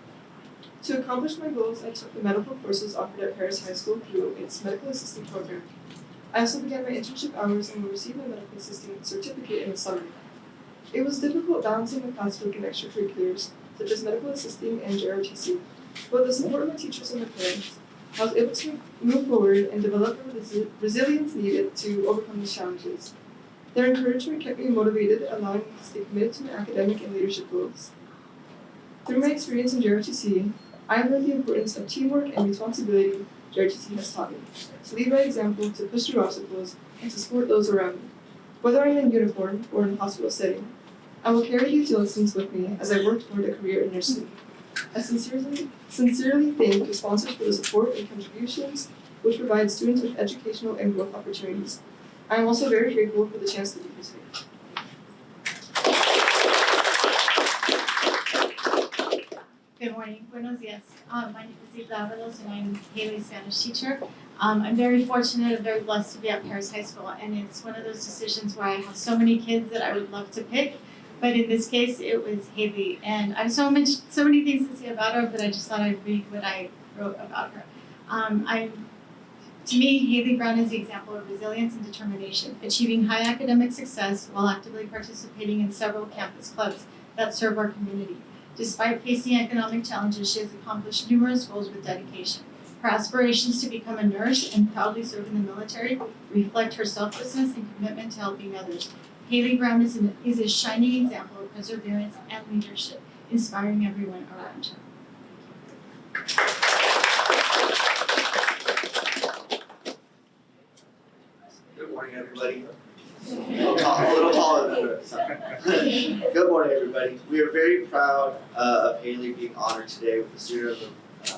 Speaker 13: To accomplish my goals, I took the medical courses offered at Paris High School through its medical assisting program. I also began my internship hours and will receive my medical assisting certificate in the summer. It was difficult balancing my classwork and extracurriculars, such as medical assisting and JROTC, but with the support of my teachers and my parents, I was able to move forward and develop the resilience needed to overcome these challenges. Their encouragement kept me motivated, allowing me to stay committed to my academic and leadership goals. Through my experience in JROTC, I have learned the importance of teamwork and responsibility JROTC has taught me, to lead by example, to push through obstacles, and to support those around me. Whether I'm in uniform or in a hospital setting, I will carry these lessons with me as I work toward a career in nursing. I sincerely thank the sponsors for the support and contributions which provide students with educational and growth opportunities. I am also very grateful for the chance to be here today.
Speaker 16: Good morning, buenos dias. My name is Eva Avalos and I'm Haley's Spanish teacher. I'm very fortunate and very blessed to be at Paris High School, and it's one of those decisions where I have so many kids that I would love to pick, but in this case it was Haley, and I have so many things to say about her, but I just thought I'd read what I wrote about her. To me, Haley Brown is the example of resilience and determination, achieving high academic success while actively participating in several campus clubs that serve our community. Despite facing economic challenges, she has accomplished numerous goals with dedication. Her aspirations to become a nurse and proudly serve in the military reflect her selflessness and commitment to helping others. Haley Brown is a shining example of perseverance and leadership, inspiring everyone around her.
Speaker 7: Good morning, everybody. A little taller than this. Good morning, everybody. We are very proud of Haley being honored today with the Student of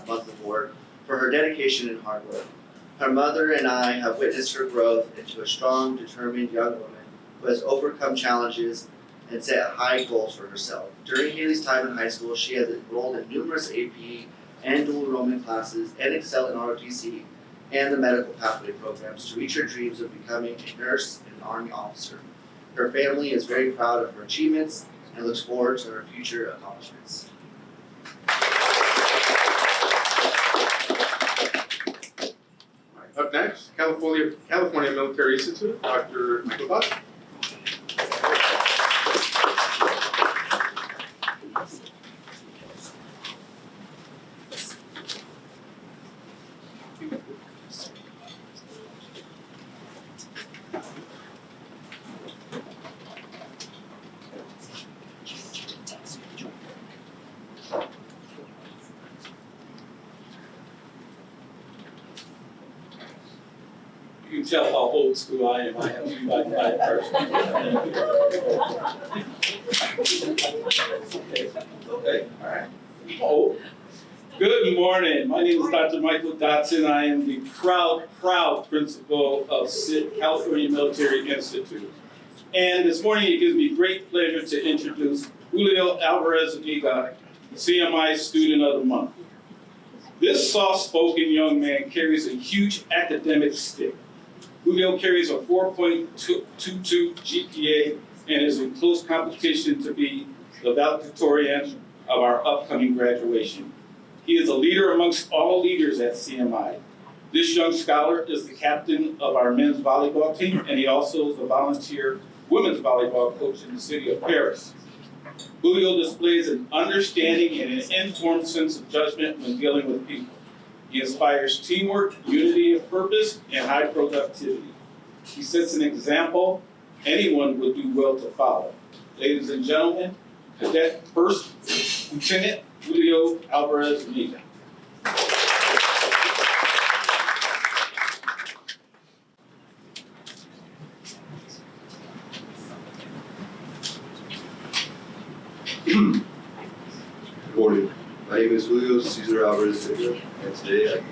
Speaker 7: the Month Award for her dedication and hard work. Her mother and I have witnessed her growth into a strong, determined young woman who has overcome challenges and set high goals for herself. During Haley's time in high school, she has enrolled in numerous AP and dual enrollment classes and excelled in ROTC and the medical pathway programs to reach her dreams of becoming a nurse and an Army officer. Her family is very proud of her achievements and looks forward to her future accomplishments.
Speaker 15: Up next, California Military Institute, Dr. Michael Buck.
Speaker 17: You can tell how old school I am. I have to be like that person. Okay, all right. Oh, good morning. My name is Dr. Michael Dotson. I am the proud principal of California Military Institute. And this morning it gives me great pleasure to introduce Julio Alvarez-Amiga, CMI Student of the Month. This soft-spoken young man carries a huge academic stick. Julio carries a 4.22 GPA and is in close competition to be the valedictorian of our upcoming graduation. He is a leader amongst all leaders at CMI. This young scholar is the captain of our men's volleyball team, and he also is a volunteer women's volleyball coach in the city of Paris. Julio displays an understanding and an informed sense of judgment when dealing with people. He inspires teamwork, unity of purpose, and high productivity. He sets an example anyone would do well to follow. Ladies and gentlemen, Cadet First Lieutenant Julio Alvarez-Amiga.
Speaker 18: Good morning. My name is Julio Cesar Alvarez-Amiga, and today I come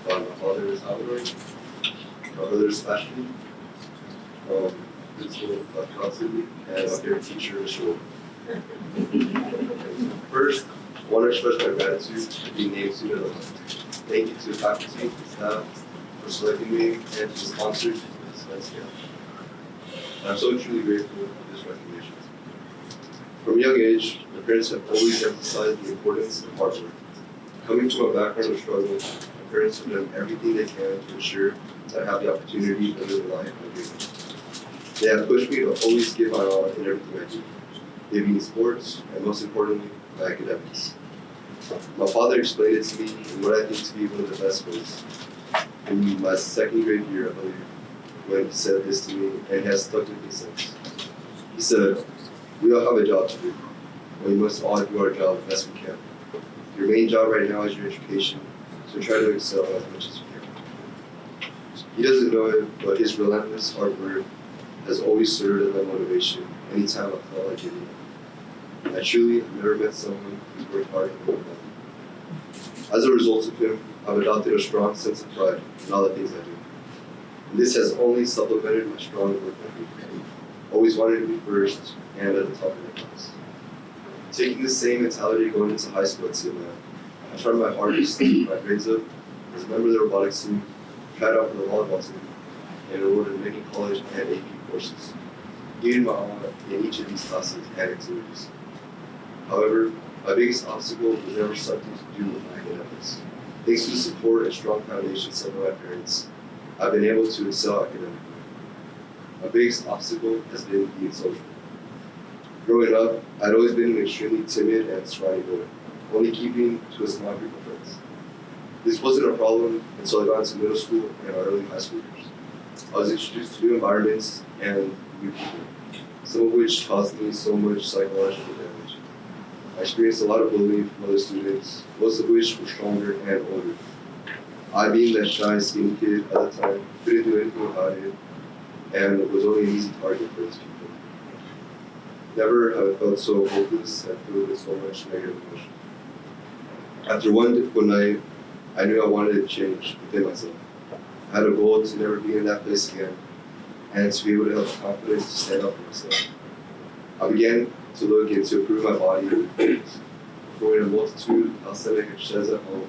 Speaker 18: by my father is Salvador, my brother is Sebastian, principal of Constantly, and my favorite teacher is Shul. First, I want to express my gratitude for being named Student of the Month. Thank you to the faculty, staff, for selecting me, and to the sponsors for this event scale. I'm so truly grateful for this recognition. From a young age, my parents have always emphasized the importance of hard work. Coming from a background of struggle, my parents have done everything they can to ensure that I have the opportunity to live a life of dreams. They have pushed me to always give my all in everything I do. They mean sports, and most importantly, my academics. My father explained it to me in what I think to be one of the best ways. In my second grade year, I believe, when he said this to me, and it has stuck with me since. He said, "We all have a job to do, and we must all do our job the best we can. Your main job right now is your education, so try to excel as much as you can." He doesn't know it, but his relentless hard work has always served as my motivation anytime I felt like giving up. I truly have never met someone who's worked hard and worked hard. As a result of him, I've adopted a strong sense of pride in all the things I do. And this has only supplemented my strong work ethic, always wanting to be first and at the top of the class. Taking the same mentality going into high school at CMI, I tried my hardest to keep my grades up, was a member of the robotics team, tried out for the volleyball team, and enrolled in many college and AP courses, giving my all in each of these classes and activities. However, my biggest obstacle was never something to do with my academics. Thanks to the support and strong foundation set by my parents, I've been able to excel academically. My biggest obstacle has been being social. Growing up, I'd always been an extremely timid and scrawny boy, only keeping to a small group of friends. This wasn't a problem until I got into middle school and our early high school years. I was introduced to new environments and new people, some of which caused me so much psychological damage. I experienced a lot of bullying from other students, most of which were stronger and older. I, being that shy, skinny kid at the time, couldn't do anything about it, and was only an easy target for these people. Never have I felt so hopeless and filled with so much negative emotion. After one difficult night, I knew I wanted to change within myself. I had a goal to never be in that place again, and to be able to have the confidence to stand up for myself. I began to look into improving my body, performing a multitude of calisthenic exercises at home,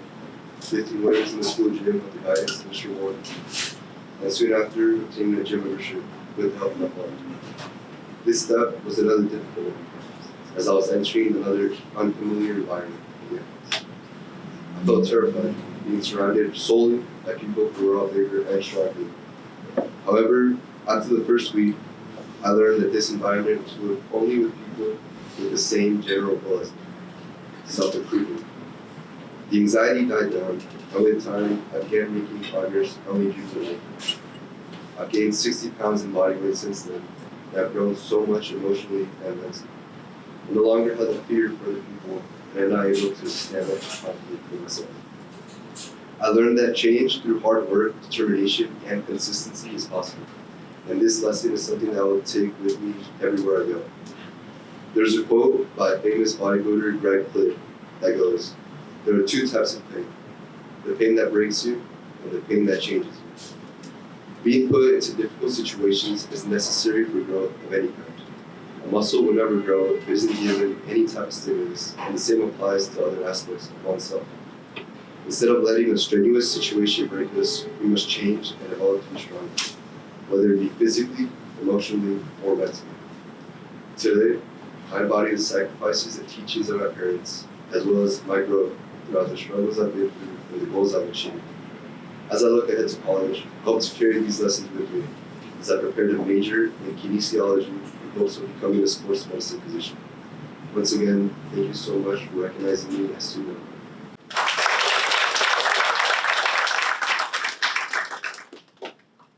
Speaker 18: lifting weights in the school gym with the guidance of Mr. Ward, and soon after obtaining a gym membership with the help of my father. This step was another difficult one, as I was entering another unfamiliar environment again. I felt terrified, being surrounded solely by people who were all bigger and stronger. However, after the first week, I learned that this environment was only with people with the same general goal as me, self-improvement. The anxiety died down, and with time, I began making progress on my journey. I've gained 60 pounds in body weight since then, and I've grown so much emotionally and mentally. I no longer have the fear for the people, and I'm now able to stand up confidently for myself. I learned that change through hard work, determination, and consistency is possible. And this lesson is something that I will take with me everywhere I go. There's a quote by famous bodybuilder Greg Plitt that goes, "There are two types of pain, the pain that breaks you and the pain that changes you." Being put into difficult situations is necessary for growth of any kind. A muscle will never grow if it isn't given any type of stimulus, and the same applies to other aspects of oneself. Instead of letting a strenuous situation break us, we must change and evolve to be stronger, whether it be physically, emotionally, or mentally. Today, I embody the sacrifices and teachings of my parents, as well as my growth throughout the struggles I've been through and the goals I've achieved. As I look ahead to college, I hope to carry these lessons with me as I prepare to major in kinesiology in hopes of becoming a sports medicine physician. Once again, thank you so much for recognizing me as student.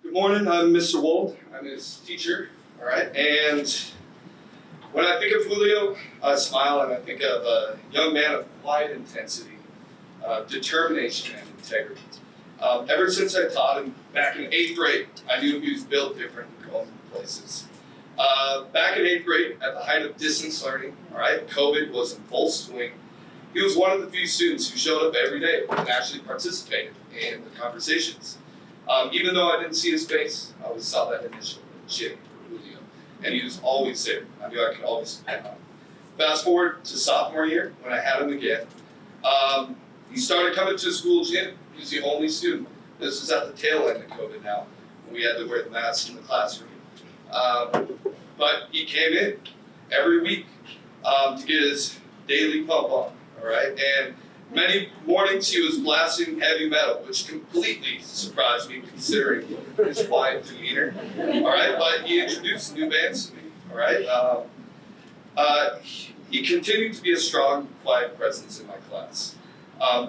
Speaker 19: Good morning, I'm Mr. Wold. I'm his teacher, all right? And when I think of Julio, I smile and I think of a young man of quiet intensity, determination, and integrity. Ever since I taught him back in 8th grade, I knew he was built different and going places. Back in 8th grade, at the height of distance learning, all right, COVID was in full swing. He was one of the few students who showed up every day and actually participated in the conversations. Even though I didn't see his face, I always saw that initial chick for Julio, and he was always there. I knew I could always depend on him. Fast forward to sophomore year, when I had him again, he started coming to the school gym. He was the only student. This is at the tail end of COVID now, when we had to wear the masks in the classroom. But he came in every week to get his daily pump on, all right? And many mornings he was blasting heavy metal, which completely surprised me considering his quiet demeanor, all right? But he introduced new bands to me, all right? He continued to be a strong, quiet presence in my class,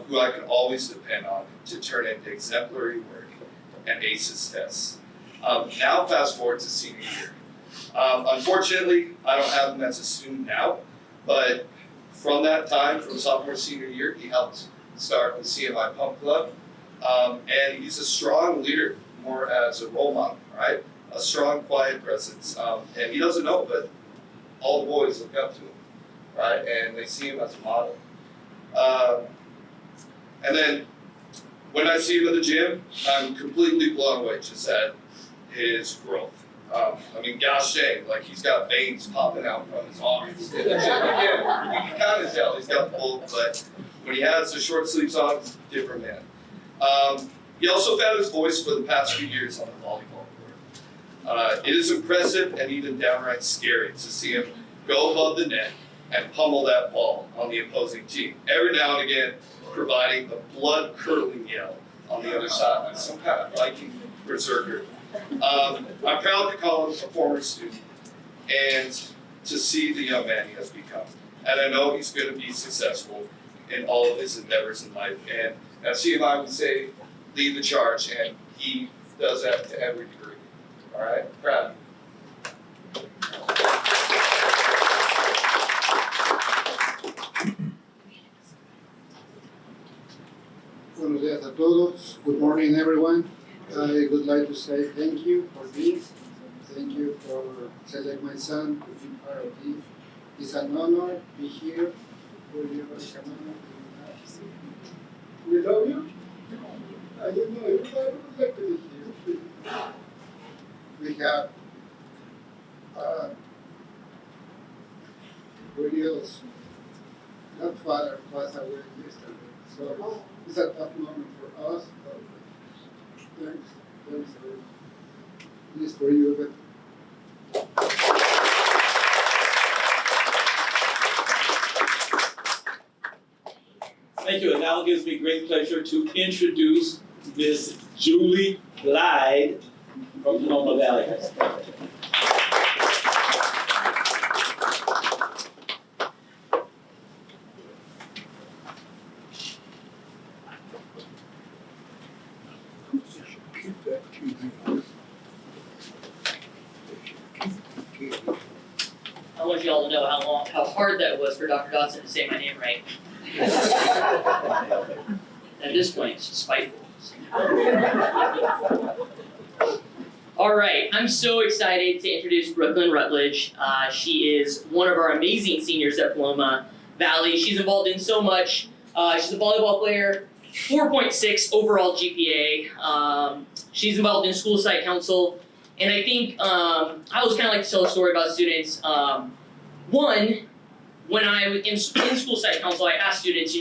Speaker 19: who I could always depend on to turn into exemplary work and ace his tests. Now fast forward to senior year. Unfortunately, I don't have him as a student now, but from that time, from sophomore, senior year, he helped start the CMI Pump Club, and he's a strong leader, more as a role model, right? A strong, quiet presence, and he doesn't know, but all the boys look up to him, right? And they see him as a model. And then when I see him in the gym, I'm completely blown away just at his growth. I mean, gosh dang, like he's got veins popping out from his arms. Again, you can kind of tell he's got the bulk, but when he has the short sleeves on, he's a different man. He also found his voice for the past few years on the volleyball court. It is impressive and even downright scary to see him go above the net and pummel that ball on the opposing team. Every now and again, providing a blood-curdling yell on the other side, like some kind of Viking berserker. I'm proud to call him a former student and to see the young man he has become. And I know he's going to be successful in all of his endeavors in life. And at CMI, we say, lead the charge, and he does that to every degree. All right? Proud.
Speaker 20: Buenos días a todos. Good morning, everyone. I would like to say thank you for this. Thank you for selecting my son to be part of this. It's an honor to be here. It's an honor to be here. We love you. I don't know everybody would like to be here. We have Julio's godfather passed away yesterday. So it's a tough moment for us, but thanks for this for you.
Speaker 17: Thank you, and now it gives me great pleasure to introduce Miss Julie Glide from Paloma Valley High School.
Speaker 21: I want you all to know how hard that was for Dr. Dodson to say my name right. At this point, it's just spiteful. All right, I'm so excited to introduce Brooklyn Rutledge. She is one of our amazing seniors at Paloma Valley. She's involved in so much. She's a volleyball player, 4.6 overall GPA. She's involved in school site council. And I think I always kind of like to tell a story about students. One, when I was in school site council, I asked students,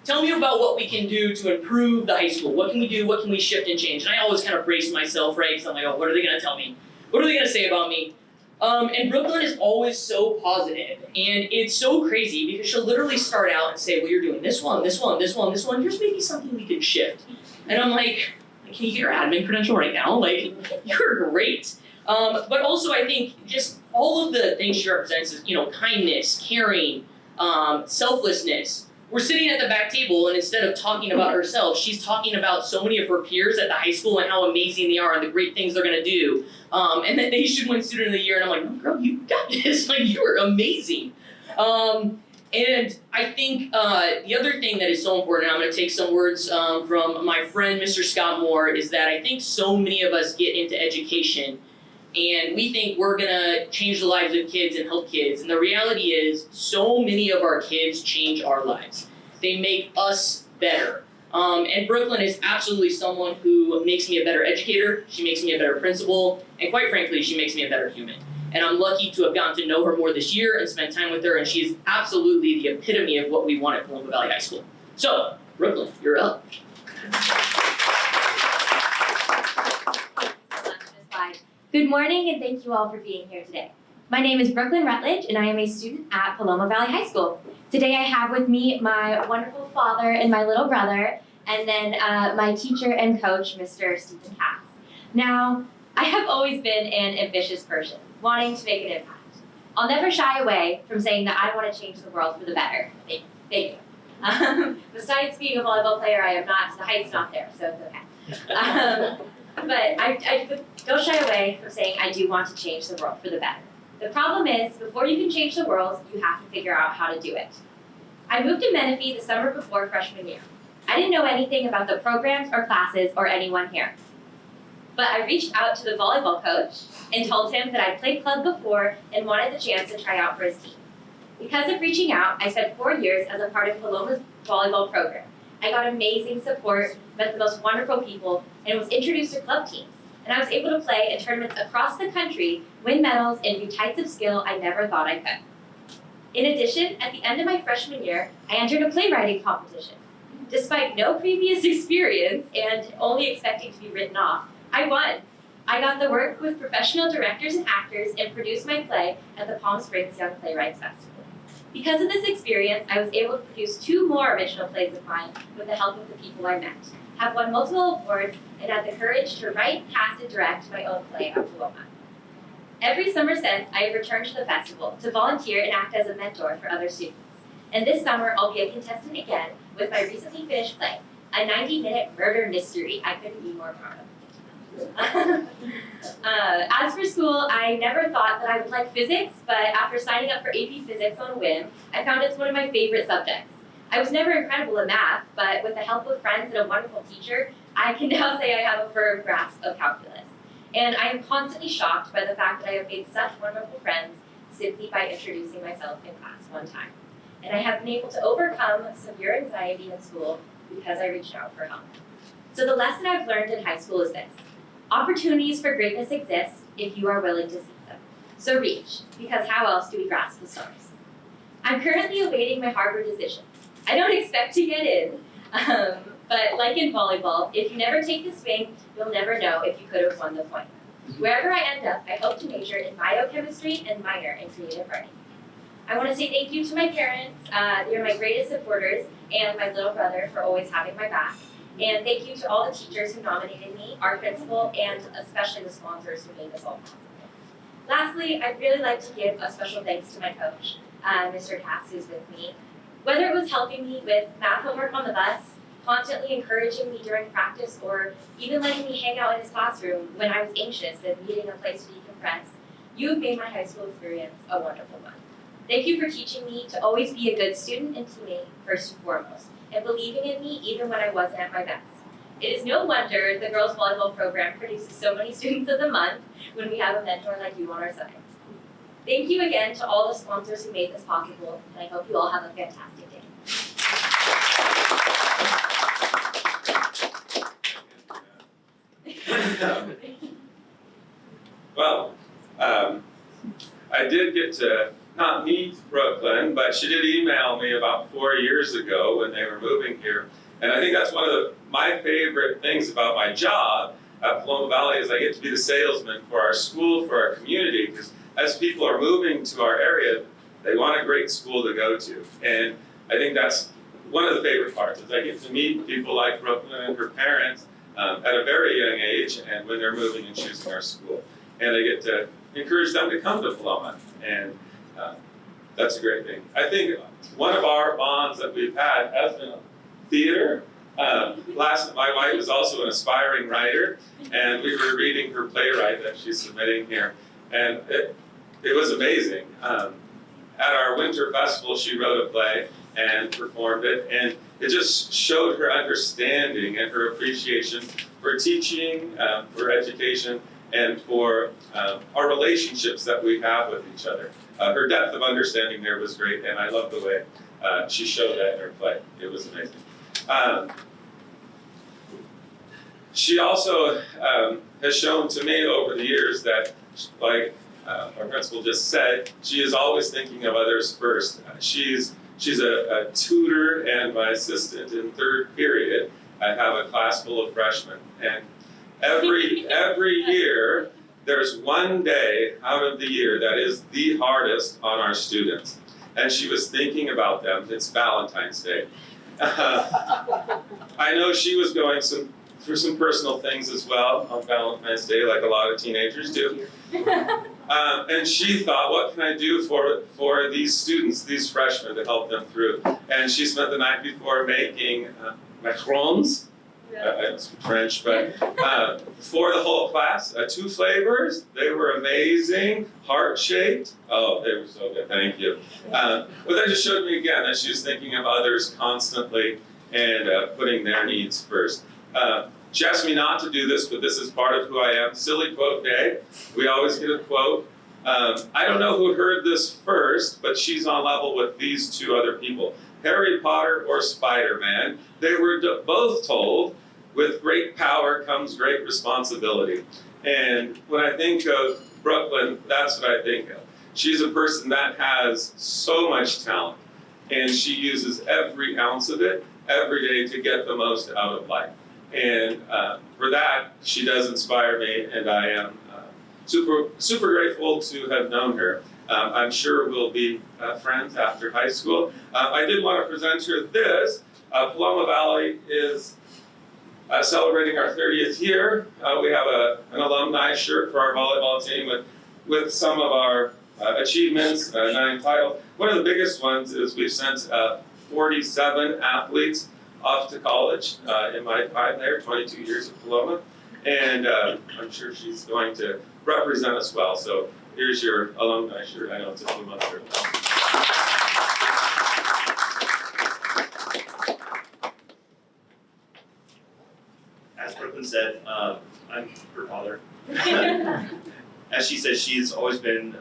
Speaker 21: tell me about what we can do to improve the high school. What can we do? What can we shift and change? And I always kind of brace myself, right? Because I'm like, oh, what are they going to tell me? What are they going to say about me? And Brooklyn is always so positive. And it's so crazy because she'll literally start out and say, well, you're doing this one, this one, this one, this one. Here's maybe something we can shift. And I'm like, can you get your admin credential right now? Like, you're great. But also I think just all of the things she represents is, kindness, caring, selflessness. We're sitting at the back table, and instead of talking about herself, she's talking about so many of her peers at the high school and how amazing they are and the great things they're gonna do. And that they should win Student of the Year, and I'm like, oh, girl, you got this, like, you are amazing. And I think the other thing that is so important, and I'm gonna take some words from my friend, Mr. Scott Moore, is that I think so many of us get into education and we think we're gonna change the lives of kids and help kids. And the reality is, so many of our kids change our lives. They make us better. And Brooklyn is absolutely someone who makes me a better educator, she makes me a better principal, and quite frankly, she makes me a better human. And I'm lucky to have gotten to know her more this year and spend time with her, and she's absolutely the epitome of what we want at Paloma Valley High School. So, Brooklyn, you're up.
Speaker 22: Good morning, and thank you all for being here today. My name is Brooklyn Rutledge, and I am a student at Paloma Valley High School. Today I have with me my wonderful father and my little brother, and then my teacher and coach, Mr. Stephen Cass. Now, I have always been an ambitious person, wanting to make an impact. I'll never shy away from saying that I want to change the world for the better. Thank you. Besides being a volleyball player, I am not, the height's not there, so it's okay. But I don't shy away from saying I do want to change the world for the better. The problem is, before you can change the world, you have to figure out how to do it. I moved to Menifee the summer before freshman year. I didn't know anything about the programs or classes or anyone here. But I reached out to the volleyball coach and told him that I'd played club before and wanted the chance to try out for his team. Because of reaching out, I spent 4 years as a part of Paloma's volleyball program. I got amazing support, met the most wonderful people, and was introduced to club teams. And I was able to play in tournaments across the country, win medals, and do types of skill I never thought I could. In addition, at the end of my freshman year, I entered a playwriting competition. Despite no previous experience and only expecting to be written off, I won. I got to work with professional directors and actors and produced my play at the Palm Springs Young Playwrights Festival. Because of this experience, I was able to produce 2 more original plays of mine with the help of the people I met, have won multiple awards, and had the courage to write, cast, and direct my own play at Paloma. Every summer since, I have returned to the festival to volunteer and act as a mentor for other students. And this summer, I'll be a contestant again with my recently finished play, a 90-minute murder mystery I couldn't be more proud of. As for school, I never thought that I would like physics, but after signing up for AP Physics on a whim, I found it's one of my favorite subjects. I was never incredible at math, but with the help of friends and a wonderful teacher, I can now say I have a firm grasp of calculus. And I am constantly shocked by the fact that I have made such wonderful friends simply by introducing myself in class one time. And I have been able to overcome severe anxiety in school because I reached out for help. So the lesson I've learned in high school is this: opportunities for greatness exist if you are willing to seek them. So reach, because how else do we grasp the stars? I'm currently awaiting my Harvard decision. I don't expect to get in, but like in volleyball, if you never take the swing, you'll never know if you could have won the point. Wherever I end up, I hope to major in biochemistry and minor in creative writing. I want to say thank you to my parents, they're my greatest supporters, and my little brother for always having my back. And thank you to all the teachers who nominated me, our principal, and especially the sponsors who made this all possible. Lastly, I'd really like to give a special thanks to my coach, Mr. Cass, who's with me. Whether it was helping me with math homework on the bus, constantly encouraging me during practice, or even letting me hang out in his classroom when I was anxious and needing a place to decompress, you have made my high school experience a wonderful one. Thank you for teaching me to always be a good student and teammate first and foremost, and believing in me even when I wasn't at my best. It is no wonder the girls volleyball program produces so many students of the month when we have a mentor like you on our side. Thank you again to all the sponsors who made this possible, and I hope you all have a fantastic day.
Speaker 3: Well, I did get to not meet Brooklyn, but she did email me about 4 years ago when they were moving here. And I think that's one of my favorite things about my job at Paloma Valley is I get to be the salesman for our school, for our community, because as people are moving to our area, they want a great school to go to. And I think that's one of the favorite parts, is I get to meet people like Brooklyn and her parents at a very young age, and when they're moving and choosing our school. And I get to encourage them to come to Paloma, and that's a great thing. I think one of our bonds that we've had has been theater. My wife is also an aspiring writer, and we were reading her playwright that she's submitting here, and it was amazing. At our winter festival, she wrote a play and performed it, and it just showed her understanding and her appreciation for teaching, for education, and for our relationships that we have with each other. Her depth of understanding there was great, and I love the way she showed that in her play. It was amazing. She also has shown to me over the years that, like our principal just said, she is always thinking of others first. She's a tutor and my assistant in third period. I have a class full of freshmen, and every year there's one day out of the year that is the hardest on our students, and she was thinking about them. It's Valentine's Day. I know she was going through some personal things as well on Valentine's Day, like a lot of teenagers do. And she thought, what can I do for these students, these freshmen, to help them through? And she spent the night before making macarons. I speak French, but for the whole class, 2 flavors. They were amazing, heart-shaped. Oh, they were so good, thank you. But that just showed me again that she was thinking of others constantly and putting their needs first. She asked me not to do this, but this is part of who I am. Silly quote day. We always get a quote. I don't know who heard this first, but she's on level with these 2 other people. Harry Potter or Spider-Man. They were both told, with great power comes great responsibility. And when I think of Brooklyn, that's what I think of. She's a person that has so much talent, and she uses every ounce of it every day to get the most out of life. And for that, she does inspire me, and I am super grateful to have known her. I'm sure we'll be friends after high school. I did want to present her this. Paloma Valley is celebrating our 30th year. We have an alumni shirt for our volleyball team with some of our achievements, 9 titles. One of the biggest ones is we've sent 47 athletes off to college in my time there, 22 years at Paloma. And I'm sure she's going to represent us well. So here's your alumni shirt. I know it's a few months early.
Speaker 2: As Brooklyn said, I'm her father. As she said, she's always been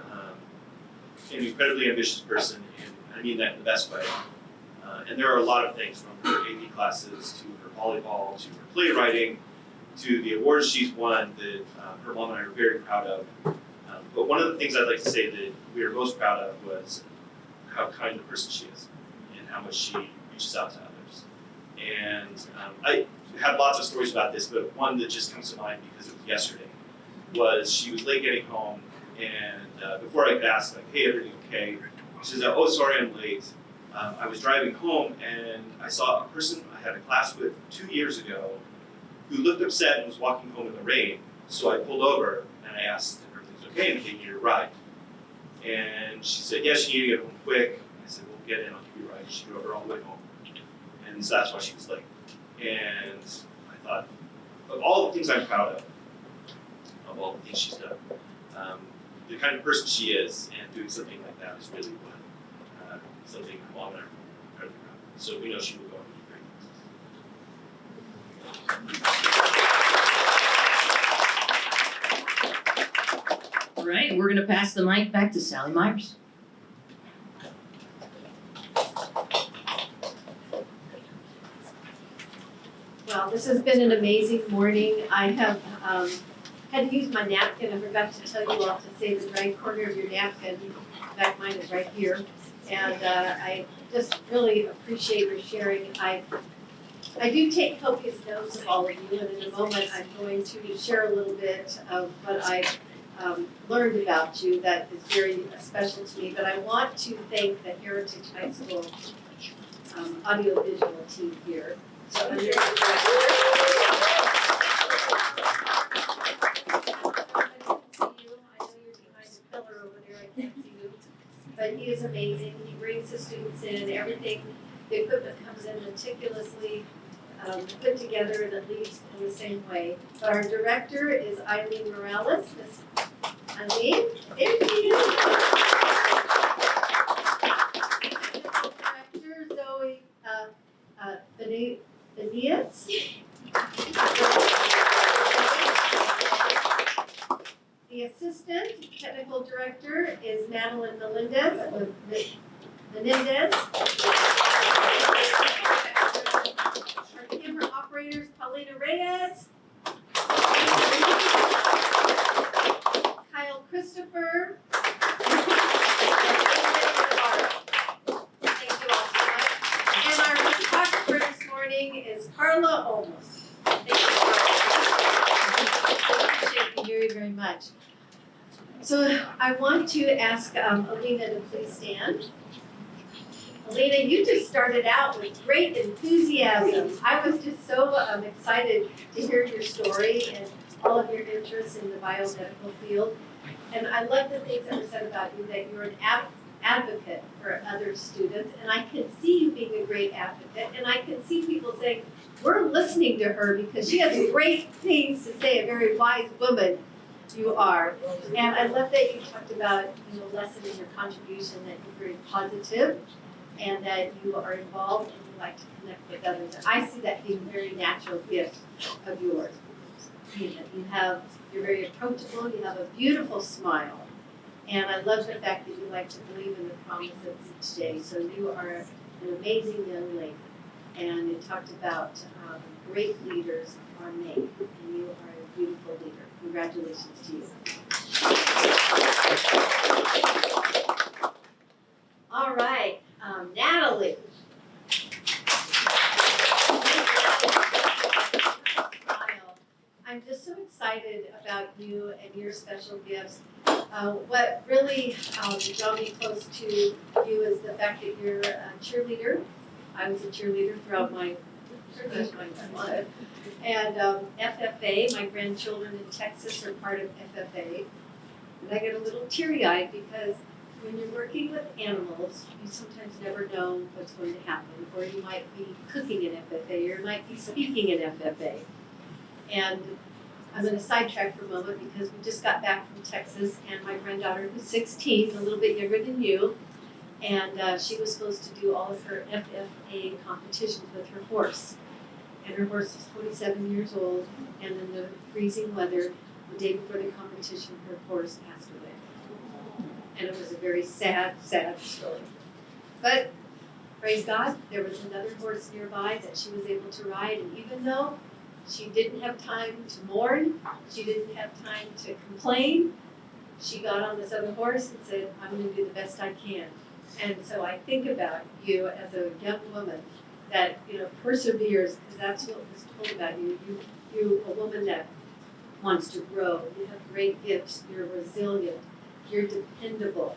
Speaker 2: an incredibly ambitious person, and I mean that in the best way. And there are a lot of things, from her AP classes to her volleyball to her playwriting to the awards she's won that her mom and I are very proud of. But one of the things I'd like to say that we are most proud of was how kind a person she is and how much she reaches out to others. And I have lots of stories about this, but one that just comes to mind because it was yesterday was she was late getting home, and before I could ask, like, hey, everything okay? She says, oh, sorry I'm late. I was driving home and I saw a person I had a class with 2 years ago who looked upset and was walking home in the rain. So I pulled over and I asked if everything's okay and if they needed a ride. And she said, yes, you need to get home quick. I said, well, get in, I'll give you a ride. She drove her all the way home. And so that's why she was late. And I thought, of all the things I'm proud of all the things she's done, the kind of person she is, and doing something like that is really what, something Mom and I are incredibly proud of. So we know she will go on to be great.
Speaker 21: All right, we're gonna pass the mic back to Sally Myers.
Speaker 1: Well, this has been an amazing morning. I have had to use my napkin. I forgot to tell you all to save the right corner of your napkin. In fact, mine is right here. And I just really appreciate your sharing. I do take copious notes of all of you, and in a moment I'm going to share a little bit of what I learned about you that is very special to me. But I want to thank the Heritage High School audiovisual team here. So under your but he is amazing. He brings the students in, everything, the equipment comes in meticulously put together, and it leaves in the same way. But our director is Eileen Morales. Miss Eileen, there she is. Director Zoe Benitez. The assistant technical director is Madeline Menendez. Our camera operators, Paulina Reyes. Kyle Christopher. Thank you all so much. And our photographer this morning is Carla Olmos. Thank you, Carla. I appreciate you very, very much. So I want to ask Alina to please stand. Alina, you just started out with great enthusiasm. I was just so excited to hear your story and all of your interests in the biomedical field. And I love the things that were said about you, that you're an advocate for other students. And I can see you being a great advocate. And I can see people saying, we're listening to her because she has great things to say, a very wise woman. You are. And I love that you talked about, lessening your contribution, that you're very positive and that you are involved and you like to connect with others. And I see that being a very natural gift of yours. You're very approachable, you have a beautiful smile. And I love the fact that you like to believe in the promise of each day. So you are an amazing young lady. And you talked about great leaders are made, and you are a beautiful leader. Congratulations to you. All right, Natalie. I'm just so excited about you and your special gifts. What really draw me close to you is the fact that you're a cheerleader. I was a cheerleader throughout my life. And FFA, my grandchildren in Texas are part of FFA. And I get a little teary-eyed because when you're working with animals, you sometimes never know what's going to happen. Or you might be cooking in FFA, or you might be speaking in FFA. And I'm going to sidetrack for a moment because we just got back from Texas, and my granddaughter, who's 16, a little bit younger than you, and she was supposed to do all of her FFA competitions with her horse. And her horse was 27 years old, and in the freezing weather, the day before the competition, her horse passed away. And it was a very sad, sad story. But praise God, there was another horse nearby that she was able to ride, and even though she didn't have time to mourn, she didn't have time to complain, she got on this other horse and said, I'm going to do the best I can. And so I think about you as a young woman that, perseveres, because that's what was told about you. You're a woman that wants to grow. You have great gifts. You're resilient. You're dependable.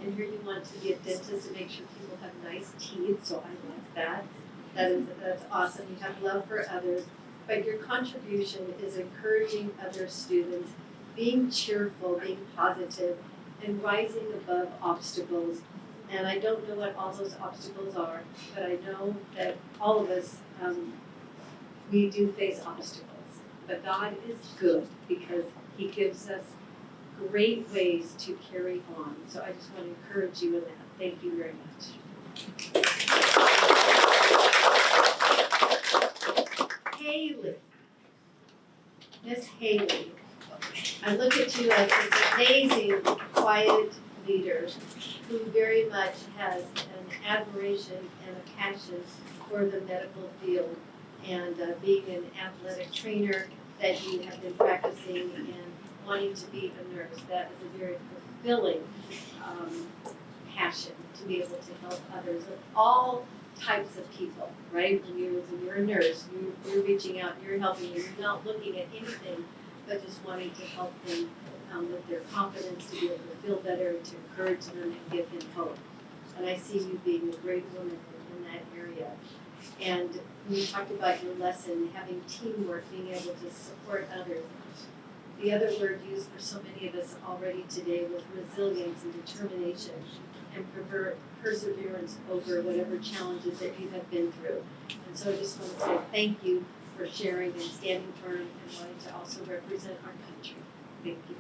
Speaker 1: And here you want to be a dentist to make sure people have nice teeth, so I like that. That's awesome. You have love for others. But your contribution is encouraging other students, being cheerful, being positive, and rising above obstacles. And I don't know what all those obstacles are, but I know that all of us, we do face obstacles. But God is good because He gives us great ways to carry on. So I just want to encourage you in that. Thank you very much. Haley. Miss Haley. I look at you as this amazing, quiet leader who very much has an admiration and a passion for the medical field and being an athletic trainer that you have been practicing and wanting to be a nurse. That is a very fulfilling passion to be able to help others of all types of people, right? When you're a nurse, you're reaching out, you're helping, you're not looking at anything but just wanting to help them with their confidence, to be able to feel better, to encourage them and give them hope. And I see you being a great woman in that area. And when you talked about your lesson, having teamwork, being able to support others, the other word used for so many of us already today was resilience and determination and perseverance over whatever challenges that you have been through. And so I just want to say thank you for sharing and standing firm and wanting to also represent our country. Thank you.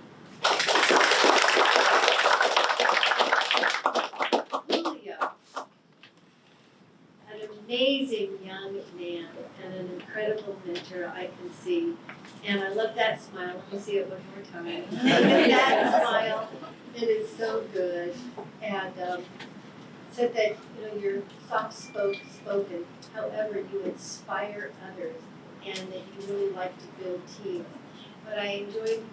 Speaker 1: Julio, an amazing young man and an incredible mentor I can see. And I love that smile. Let me see it one more time. Look at that smile. It is so good. And said that you're soft-spoken. However, you inspire others, and that you really like to build teams. What I enjoyed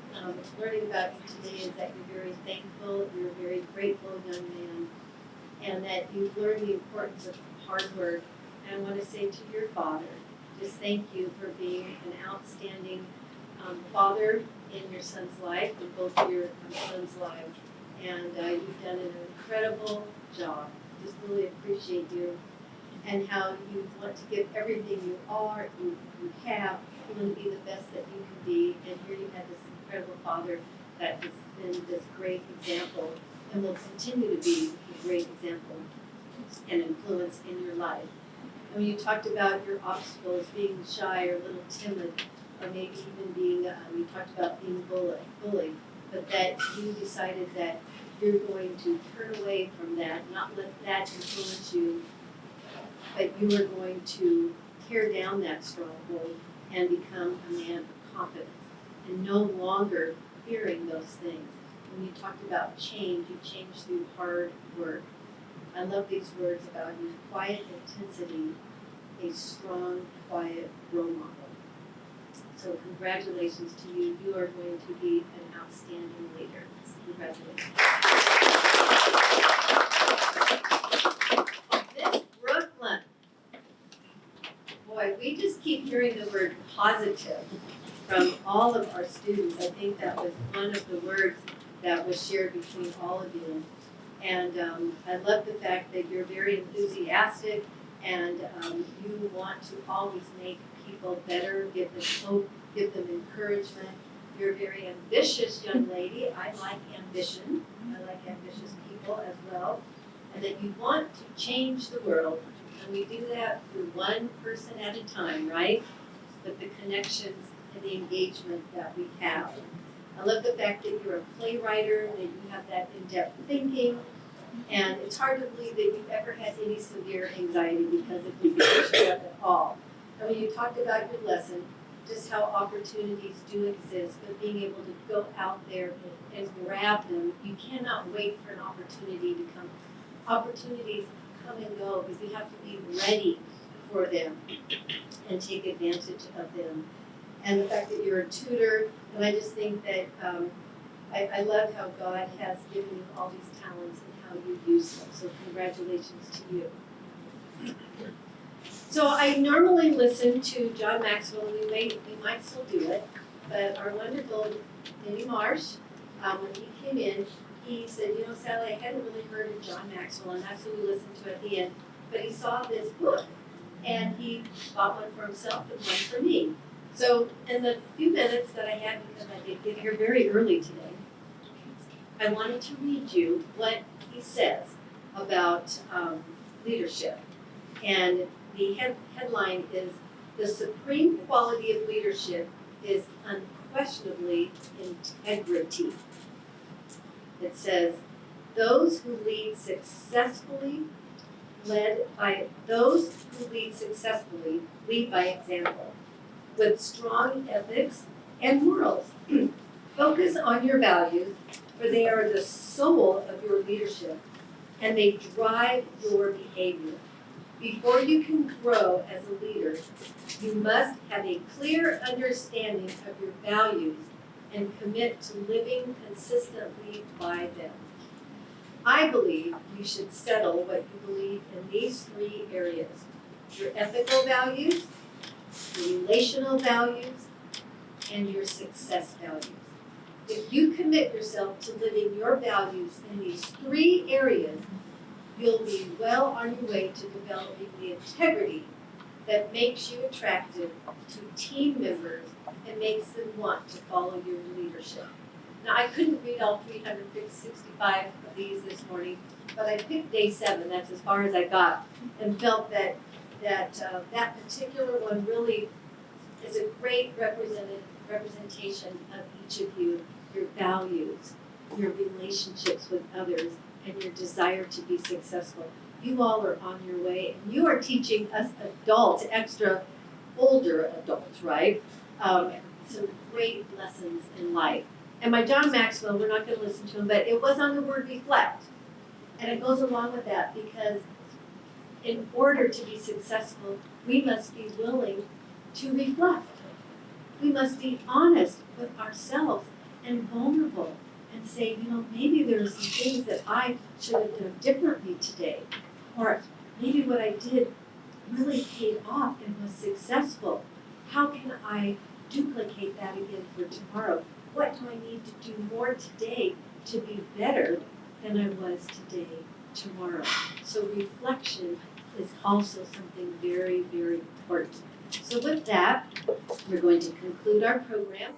Speaker 1: learning about you today is that you're very thankful, you're a very grateful young man, and that you've learned the importance of hard work. And I want to say to your father, just thank you for being an outstanding father in your son's life, in both your sons' lives. And you've done an incredible job. Just really appreciate you and how you want to give everything you are, you have, you want to be the best that you can be. And here you have this incredible father that has been this great example and will continue to be a great example and influence in your life. And when you talked about your obstacles, being shy or a little timid, or maybe even being, you talked about being bullied, but that you decided that you're going to turn away from that, not let that influence you, but you are going to tear down that stronghold and become a man of confidence and no longer fearing those things. When you talked about change, you changed through hard work. I love these words about you: quiet intensity, a strong, quiet role model. So congratulations to you. You are going to be an outstanding leader. Congratulations. Miss Brooklyn. Boy, we just keep hearing the word positive from all of our students. I think that was one of the words that was shared between all of you. And I love the fact that you're very enthusiastic and you want to always make people better, give them hope, give them encouragement. You're a very ambitious young lady. I like ambition. I like ambitious people as well. And that you want to change the world. And we do that through one person at a time, right? But the connections and the engagement that we have. I love the fact that you're a playwright, that you have that in-depth thinking. And it's hard to believe that you've ever had any severe anxiety because it didn't show up at all. And when you talked about your lesson, just how opportunities do exist, but being able to go out there and grab them, you cannot wait for an opportunity to come. Opportunities come and go, but you have to be ready for them and take advantage of them. And the fact that you're a tutor, and I just think that I love how God has given you all these talents and how you use them. So congratulations to you. So I normally listen to John Maxwell, and we might still do it, but our wonderful Denny Marsh, when he came in, he said, you know, Sally, I hadn't really heard of John Maxwell, and that's who we listened to at the end, but he saw this book, and he bought one for himself and one for me. So in the few minutes that I had, because I did get here very early today, I wanted to read you what he says about leadership. And the headline is, "The supreme quality of leadership is unquestionably integrity." It says, those who lead successfully lead by example, with strong ethics and morals. Focus on your values, for they are the soul of your leadership, and they drive your behavior. Before you can grow as a leader, you must have a clear understanding of your values and commit to living consistently by them. I believe you should settle what you believe in these three areas: your ethical values, your relational values, and your success values. If you commit yourself to living your values in these three areas, you'll be well on your way to developing the integrity that makes you attractive to team members and makes them want to follow your leadership. Now, I couldn't read all 365 of these this morning, but I picked day 7, that's as far as I got, and felt that particular one really is a great representation of each of you, your values, your relationships with others, and your desire to be successful. You all are on your way, and you are teaching us adults, extra older adults, right? Some great lessons in life. And my John Maxwell, we're not going to listen to him, but it was on the word reflect. And it goes along with that because in order to be successful, we must be willing to reflect. We must be honest with ourselves and vulnerable and say, you know, maybe there are some things that I should have done differently today. Or maybe what I did really paid off and was successful. How can I duplicate that again for tomorrow? What do I need to do more today to be better than I was today, tomorrow? So reflection is also something very, very important. So with that, we're going to conclude our program.